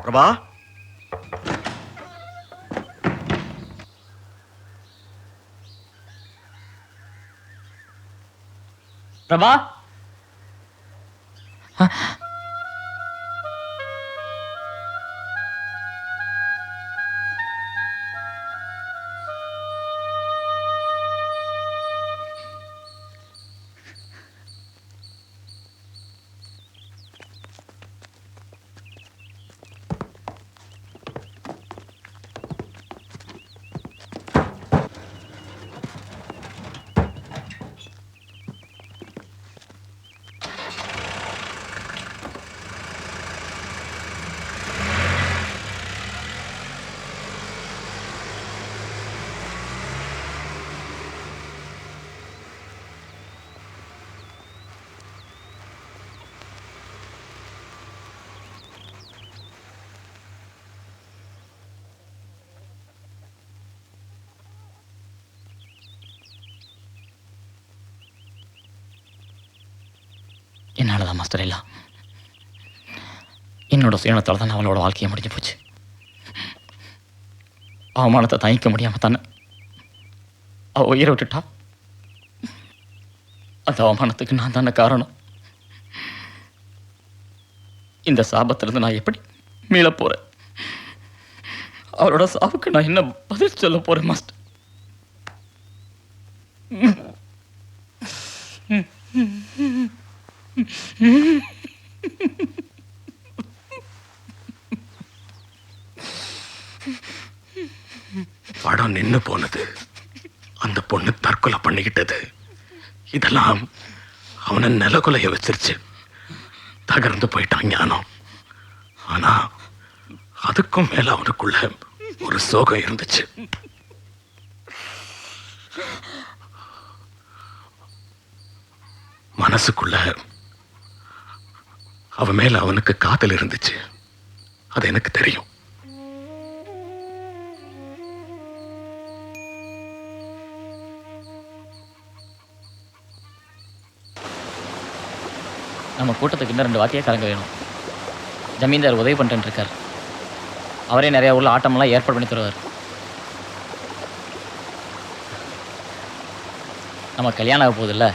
பிரபா பிரபா என்னால் தான் மாஸ்டர் எல்லாம் என்னோட சுயணத்தால் தான் அவளோட வாழ்க்கையை முடிஞ்சு போச்சு. அவமானத்தை தாங்கிக்க முடியாம தானே அவ உயிரை விட்டுட்டா. அந்த அவமானத்துக்கு நான் தானே காரணம். இந்த சாபத்திலிருந்து நான் எப்படி மீள போறேன்? அவரோட சாவுக்கு நான் என்ன பதில் சொல்ல போறேன் மாஸ்டர்? படம் நின்னு போனது, அந்த பொண்ணு தற்கொலை பண்ணிக்கிட்டது, இதெல்லாம் அவனை நிலக்குலைய வச்சிருச்சு. தகர்ந்து போயிட்டான் ஞானம். ஆனா அதுக்கும் மேல அவனுக்குள்ள ஒரு சோகம் இருந்துச்சு. மனசுக்குள்ள அவன் மேல அவனுக்கு காதல் இருந்துச்சு. அது எனக்கு தெரியும். நம்ம கூட்டத்துக்கு இன்னும் 2 வாத்தியக்காரங்க வேணும். ஜமீன்தார் உதவி பண்ணிட்டு இருக்கார். அவரே நிறைய ஊரில் ஆட்டமெல்லாம் ஏற்பாடு பண்ணி தருவார். நம்ம கல்யாணம் ஆக போகுதில்ல,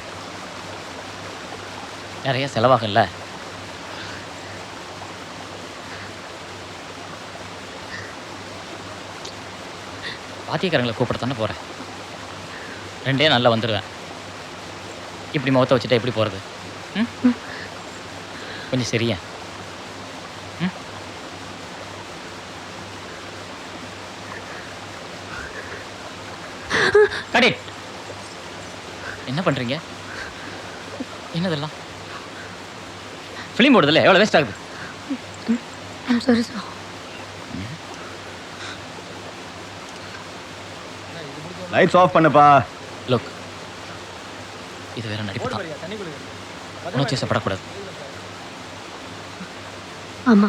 நிறைய செலவாகல. வாத்தியக்காரங்களை கூப்பிடத்தானே போகிறேன். 2 நல்லா வந்துடுவேன். இப்படி முகத்தை வச்சுட்டா எப்படி போகிறது? கொஞ்சம் சரியா? கடி என்ன பண்ணுறீங்க? என்னதெல்லாம் ஃபிலிம் போடுறதில்ல, எவ்வளோ வேஸ்ட் ஆகுது. Sorry sir. லைட்ஸ் ஆஃப் பண்ணுப்பா. லுக், இது வேற நடிப்பு தான். உணர்ச்சிசப்படக்கூடாது. ஆமா,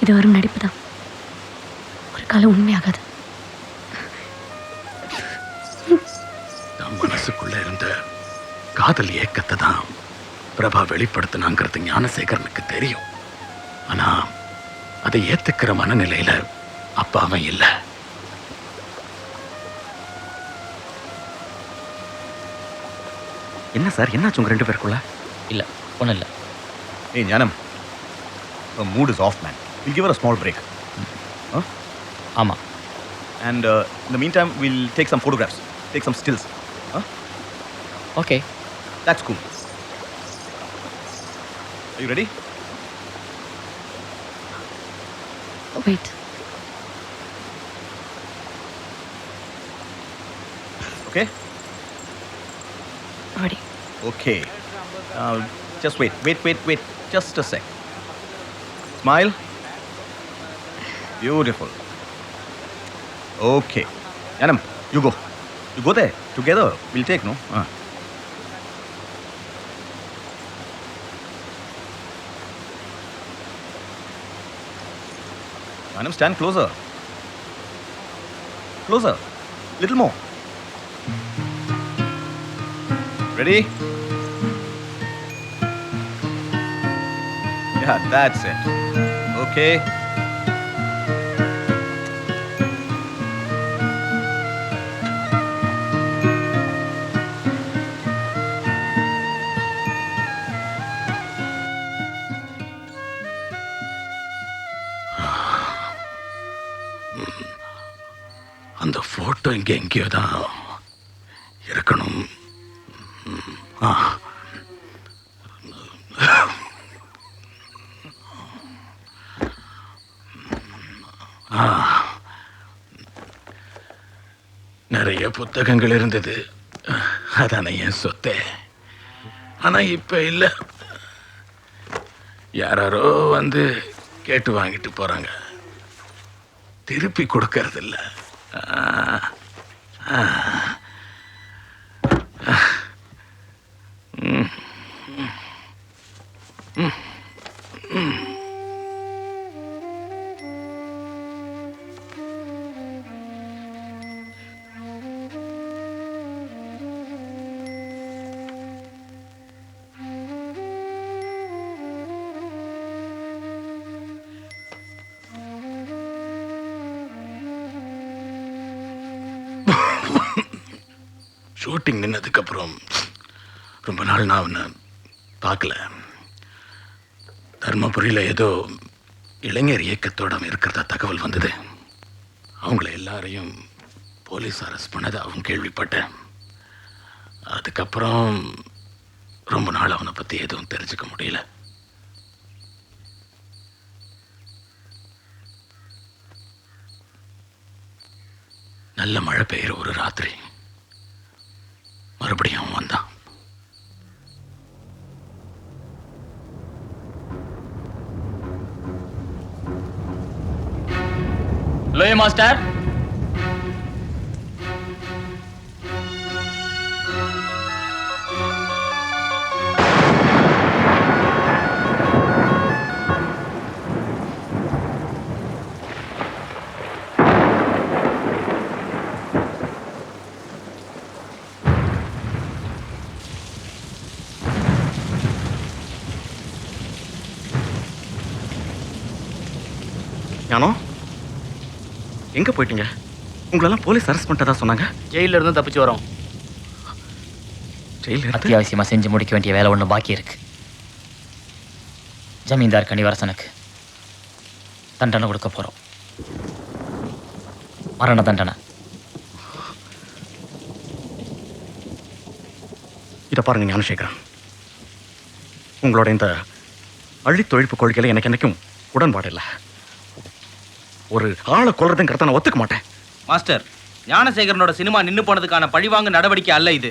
இது வரும் நடிப்பு தான். ஒரு காலம் உண்மையாகாது. மனசுக்குள்ள இருந்த காதல் ஏக்கத்தை தான் பிரபா வெளிப்படுத்தினாங்கிறது ஞானசேகரனுக்கு தெரியும். ஆனா அதை ஏத்துக்கிற மனநிலையில அப்ப அவன் இல்லை. என்ன சார், என்னாச்சு உங்க 2 பேருக்குள்ள? இல்லை, ஒன்றும் இல்லை. ஏய் Gnanam, mood is off man. Will give a small break. ஆமாம். And in the meantime we'll take some photographs, take some stills. Okay. That's cool. Are you ready? Wait. Okay? Ready. Okay. Just wait. Just a sec. Smile. Beautiful. Okay. Janam, you go. You go there. Together. We'll take, no? Janam, stand closer. Closer. Little more. Ready? Yeah, that's it. Okay. மட்டும் இங்கே எங்கேயோ தான் இருக்கணும். ஆ. ஆ. நிறைய புத்தகங்கள் இருந்தது, அதான என் சொத்தே. ஆனா இப்ப இல்ல. யாரோ வந்து கேட்டு வாங்கிட்டு போறாங்க, திருப்பி கொடுக்கறது இல்ல. ஷூட்டிங் நின்னதுக்கு அப்புறம் ரொம்ப நாள் நான் அவனை பார்க்கல. தர்மபுரியில் ஏதோ இளைஞர் இயக்கத்தோட இருக்கிறதா தகவல் வந்தது. அவங்கள எல்லாரையும் போலீஸ் அரெஸ்ட் பண்ணதாகவும் கேள்விப்பட்டேன். அதுக்கப்புறம் ரொம்ப நாள் அவனை பற்றி எதுவும் தெரிஞ்சுக்க முடியல. நல்ல மழை பெய்கிற ஒரு ராத்திரி மறுபடியும் அவன் வந்தான். லோய மாஸ்டர், ஞானோ, எங்க போயிட்டீங்க? உங்களெல்லாம் போலீஸ் அரெஸ்ட் பண்ணிட்டதா சொன்னாங்க. ஜெயில இருந்து தப்பிச்சு வரோம். அத்தியாவசியமா செஞ்சு முடிக்க வேண்டிய வேலை ஒன்று பாக்கி இருக்கு. ஜமீன்தார் கனிவரசனுக்கு தண்டனை கொடுக்க போறோம். மரண தண்டனை. இதை பாருங்க ஞானசேகரன், உங்களோட இந்த அழித்தொழிப்பு கொள்கையில எனக்கு என்னைக்கும் உடன்பாடு இல்லை. ஒரு ஆளை கொல்றதுங்கிறத நான் ஒத்துக்க மாட்டேன். மாஸ்டர், ஞானசேகரனோட சினிமா நின்னு போனதுக்கான பழிவாங்க நடவடிக்கை அல்ல இது.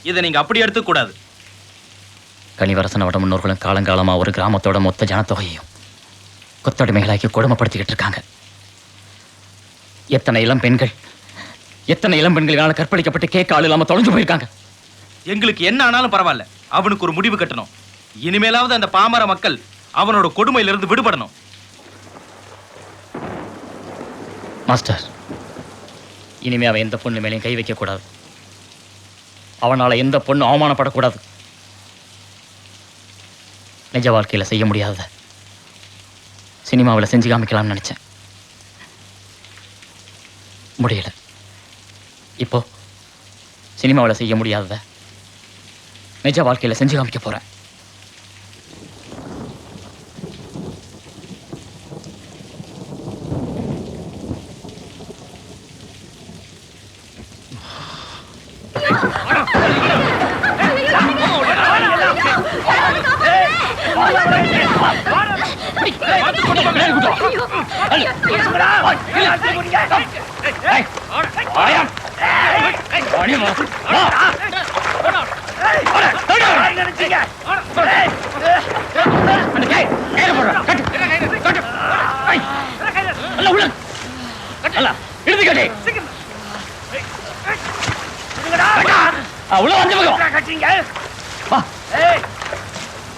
இதை நீங்க அப்படி எடுத்துக்கூடாது. கனிவரசனோட முன்னோர்களும் காலங்காலமா ஒரு கிராமத்தோட மொத்த ஜனத்தொகையையும் கொத்தடிமைகளாக்கி கொடுமைப்படுத்திக்கிட்டு இருக்காங்க. எத்தனை இளம் பெண்களினால கற்பழிக்கப்பட்டு கேட்க ஆள் இல்லாம தொலைஞ்சு போயிருக்காங்க. எங்களுக்கு என்ன ஆனாலும் பரவாயில்ல, அவனுக்கு ஒரு முடிவு கட்டணும். இனிமேலாவது அந்த பாமர மக்கள் அவனோட கொடுமையிலிருந்து விடுபடணும். மாஸ்டர், இனிமே அவன் எந்த பொண்ணு மேலேயும் கை வைக்கக்கூடாது. அவனால எந்த பொண்ணு அவமானப்படக்கூடாது. நிஜ வாழ்க்கையில் செய்ய முடியாததை சினிமாவில் செஞ்சு காமிக்கலாம்னு நினைச்சேன், முடியல. இப்போ சினிமாவில் செய்ய முடியாததை நிஜ வாழ்க்கையில் செஞ்சு காமிக்க போறேன்.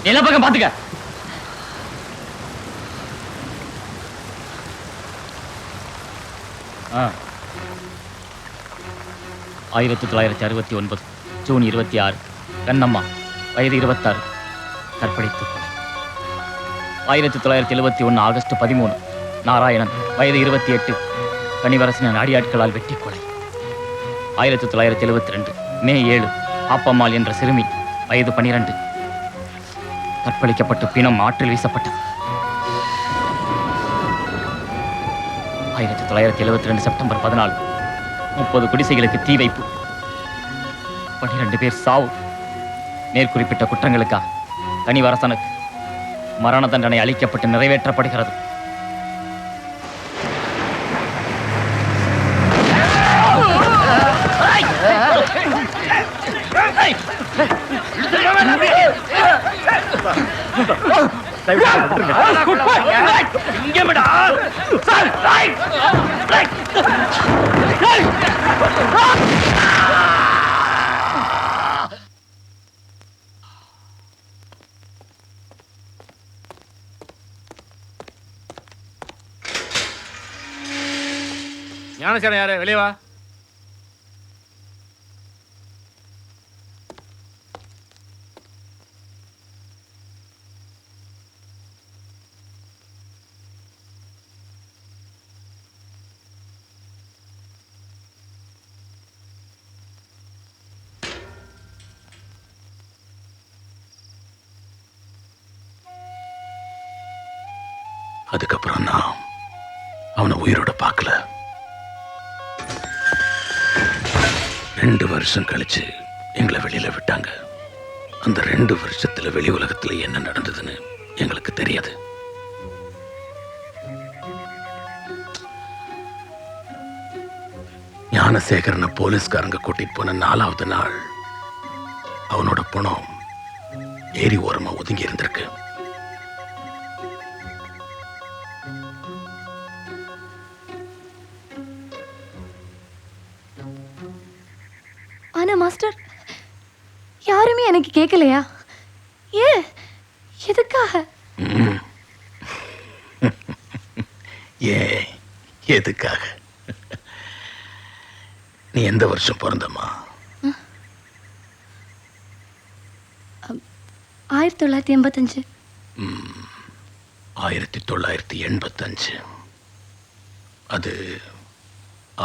எல்லா பக்கம் பாத்துக்க. 1969 ஜூன் 26 கண்ணம்மா வயது 26 கற்பழித்து கொலை. 1971 ஆகஸ்ட் 13 நாராயணன் வயது 28 கனிவரசனின் அடியாட்களால் வெட்டி கொலை. 1972 மே 7 ஆப்பம்மாள் என்ற சிறுமி வயது 12 கற்பழிக்கப்பட்டு பிணம் ஆற்றில் வீசப்பட்டது. 1972 செப்டம்பர் 14 30 குடிசைகளுக்கு தீ வைப்பு, 12 பேர் சாவு. மேற்குறிப்பிட்ட குற்றங்களுக்காக கனிவரசனுக்கு மரண தண்டனை அளிக்கப்பட்டு நிறைவேற்றப்படுகிறது. ஞானசேகரன் யாரு? வெளியே வா. அதுக்கப்புறம் நான் அவனை உயிரோட பார்க்கல. 2 வருஷம் கழிச்சு எங்களை வெளியில விட்டாங்க. அந்த 2 வருஷத்துல வெளி உலகத்துல என்ன நடந்ததுன்னு எங்களுக்கு தெரியாது. ஞானசேகரனை போலீஸ்காரங்க கூட்டிட்டு போன 4வது நாள் அவனோட பணம் ஏரி ஓரமா ஒதுங்கி இருந்திருக்கு. ஆனா மாஸ்டர், யாருமே எனக்கு கேட்கலையா? ஏன்? எதுக்காக? ஏன் எதுக்காக? நீ எந்த வருஷம் பிறந்தம்மா? 1985. 1985. அது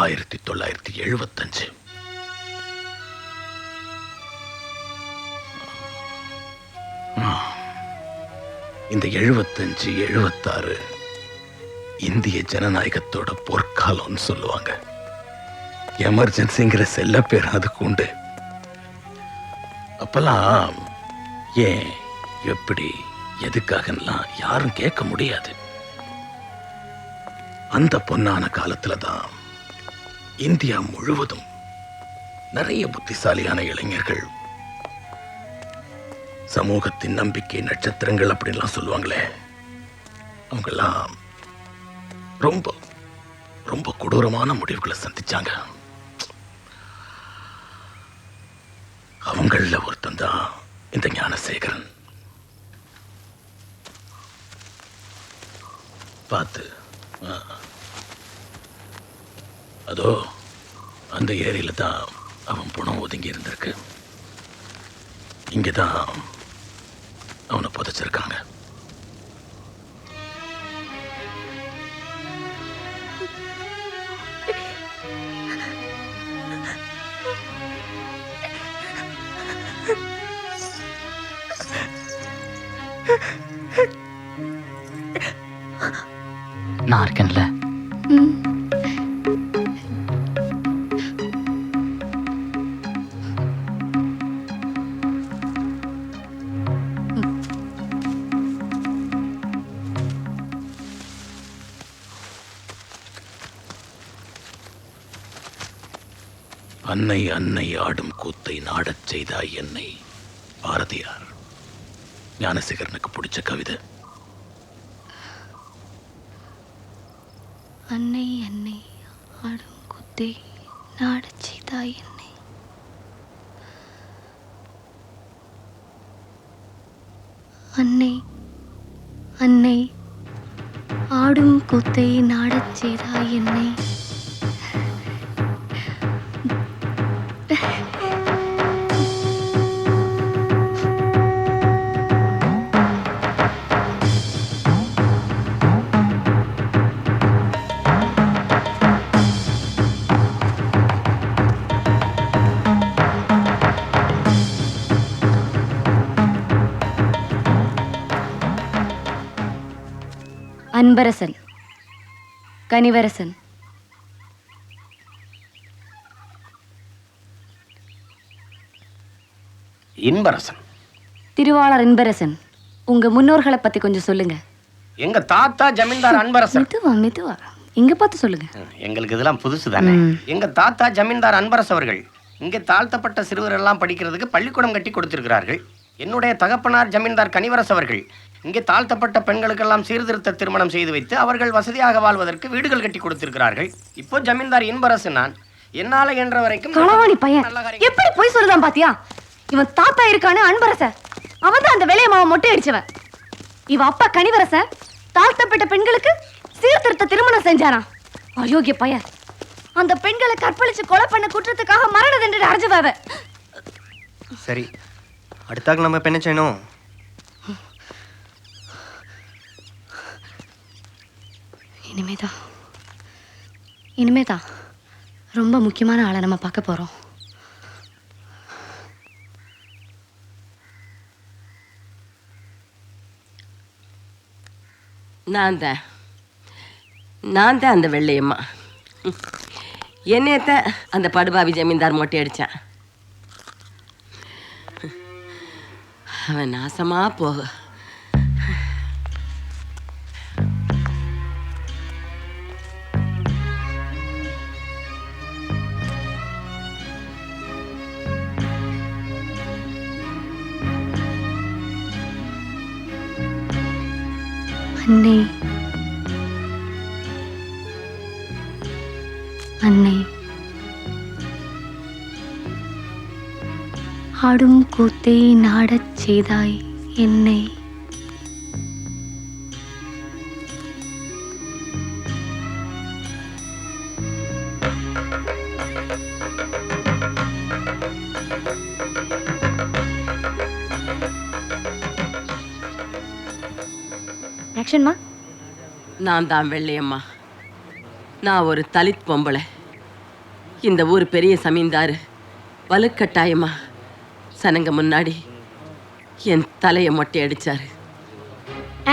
1975. இந்த 75, 76 இந்திய ஜனநாயகத்தோட பொற்காலம்னு சொல்லுவாங்க. எமர்ஜென்சிங்கிற செல்ல பேர் அதுக்கு உண்டு. அப்பெல்லாம் ஏன், எப்படி, எதுக்காகலாம் யாரும் கேட்க முடியாது. அந்த பொன்னான காலத்துல தான் இந்தியா முழுவதும் நிறைய புத்திசாலியான இளைஞர்கள், சமூகத்தின் நம்பிக்கை நட்சத்திரங்கள் அப்படின்லாம் சொல்லுவாங்களே, அவங்கெல்லாம் ரொம்ப ரொம்ப கொடூரமான முடிவுகளை சந்திச்சாங்க. அவங்கள ஒருத்தன் தான் இந்த ஞானசேகரன். பார்த்து அதோ அந்த ஏரியில தான் அவன் பணம் ஒதுங்கி இருந்திருக்கு. இங்கதான் அவனை புதைச்சிருக்காங்க. நான் இருக்கேன்ல. அன்னை அன்னை ஆடும் கூத்தை நாடச் செய்தாய் என்னை. பாரதியார். ஞானசேகரனுக்கு பிடிச்ச கவிதை. அன்னை அன்னை ஆடும் கூத்தை நாடச் செய்தாய் என்னை. அன்னை அன்னை ஆடும் கூத்தை நாடச் செய்தாய் என்னை. அன்பரசன், கனிவரசன், இன்பரசன். திருவாளர் இன்பரசன், உங்க முன்னோர்களை பத்தி கொஞ்சம் சொல்லுங்க. எங்க தாத்தா ஜமீன்தார் அன்பரசன். மெதுவா இங்க பார்த்து சொல்லுங்க. எங்களுக்கு இதெல்லாம் புதுசு தானே. எங்க தாத்தா ஜமீன்தார் அன்பரசு அவர்கள் இங்கே தாழ்த்தப்பட்ட சிறுவர் எல்லாம் படிக்கிறதுக்கு பள்ளிக்கூடம் கட்டி கொடுத்திருக்கிறார்கள். என்னுடைய தகப்பனார் ஜமீன்தார் கனிவரசு அவர்கள் இங்கே தாழ்த்தப்பட்ட பெண்களுக்கெல்லாம் சீர்திருத்த திருமணம் செய்து வைத்து அவர்கள் வசதியாக வாழ்வதற்கு வீடுகள் கட்டி கொடுத்திருக்கிறார்கள். இப்போ ஜமீன்தார் இன்பரசு நான். என்னால என்ற வரைக்கும் களவாணி பையன் எப்படி போய் சொல்லுதான் பாத்தியா? இவன் தாத்தா இருக்கானு அன்பரச, அவன் தான் அந்த வேலையை மாவன் மொட்டை அடிச்சவன். இவ அப்பா கனிவரச தாழ்த்தப்பட்ட பெண்களுக்கு சீர்திருத்த திருமணம் செஞ்சாராம். அயோக்கிய பையன். அந்த பெண்களை கற்பழிச்சு கொலை பண்ண குற்றத்துக்காக மரண தண்டனை அடைஞ்சவ. சரி, அடுத்தாக்க நம்ம என்ன செய்யணும்? இனிமேதான் ரொம்ப முக்கியமான ஆளை நம்ம பார்க்க போறோம். நான் தான் அந்த வெள்ளையம்மா. என்னையத்த அந்த படுபாவி ஜமீன்தார் மொட்டை அடித்தான். அவன் நாசமா போக. அன்னை, அன்னை, ஆடும் கூத்தை நாடச் செய்தாய் என்னை. ஆக்ஷன்மா. நான் தான் வெள்ளையம்மா. நான் ஒரு தலித் பொம்பளை. இந்த ஊர் பெரிய சமீன்தார் வலுக்கட்டாயமா சனங்க முன்னாடி என் தலையை மொட்டை அடிச்சாரு.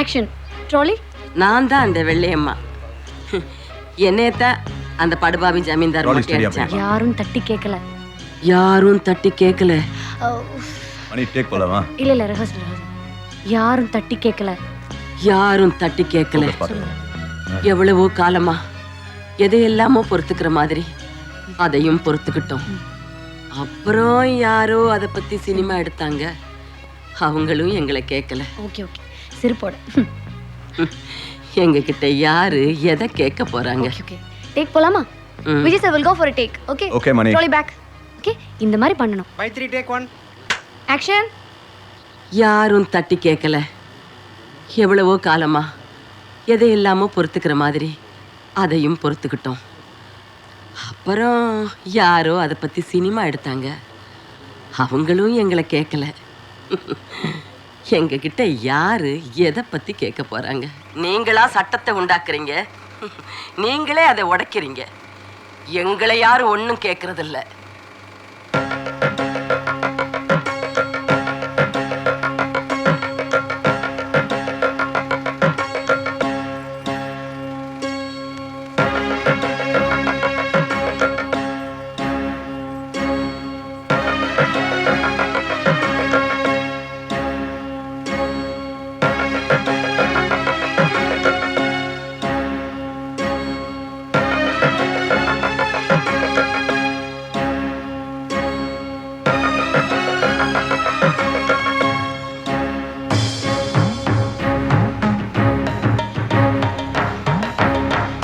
ஆக்ஷன். ட்ராலி. நான் தான் அந்த வெள்ளையம்மா. என்னையத்தான் அந்த படுபாவி ஜமீன்தார் மொட்டை அடிச்சார். யாரும் தட்டி கேட்கல. யாரும் தட்டி கேட்கல. இல்ல ரிஹர்சல். யாரும் தட்டி கேட்கல. யாரும் தட்டி கேட்கல. எவ்வளவோ காலமா எதையெல்லாமோ பொறுத்துக்கிற மாதிரி அதையும் பொறுத்துக்கிட்டோம். அப்புறம் யாரோ அதை பத்தி சினிமா எடுத்தாங்க. அவங்களும் எங்களை கேட்கல. ஓகே ஓகே, சிரிப்போட. எங்க கிட்ட யாரு எதை கேட்க போறாங்க? ஓகே, டேக் போலாமா? Vijay sir will go for a take. Okay? Okay, Mani. Trolley back. Okay? இந்த மாதிரி பண்ணனும். By 3 take 1. Action. யாரும் தட்டி கேட்கல. எவ்வளவோ காலமா எதையெல்லாமோ பொறுத்துக்கிற மாதிரி அதையும் பொறுத்துக்கிட்டோம். அப்புறம் யாரோ அதை பற்றி சினிமா எடுத்தாங்க. அவங்களும் எங்களை கேட்கல. எங்ககிட்ட யாரு எதை பற்றி கேட்க போகிறாங்க? நீங்களா சட்டத்தை உண்டாக்குறீங்க, நீங்களே அதை உடைக்கிறீங்க. எங்களை யாரும் ஒன்றும் கேட்கறதில்ல.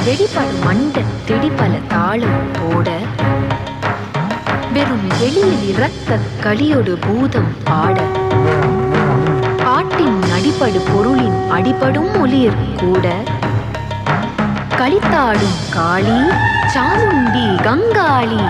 வெடிப்படு மண்ட திடிப்பல தாளம் போட வெறும் வெளியில் இரத்த களியொடு பூதம் பாட பாட்டின் அடிப்படு பொருளின் அடிபடும் ஒளிர் கூட களித்தாடும் காளி சாமுண்டி கங்காளி.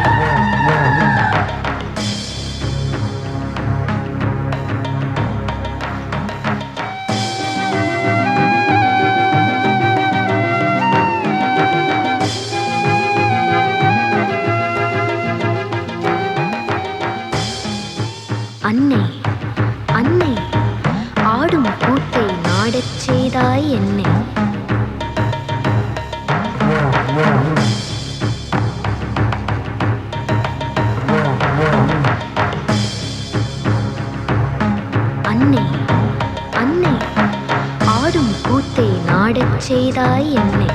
அன்னை, அன்னை, ஆடும் கூத்தை நாடச் செய்தாய் என்னை. செய்தாய் என்னை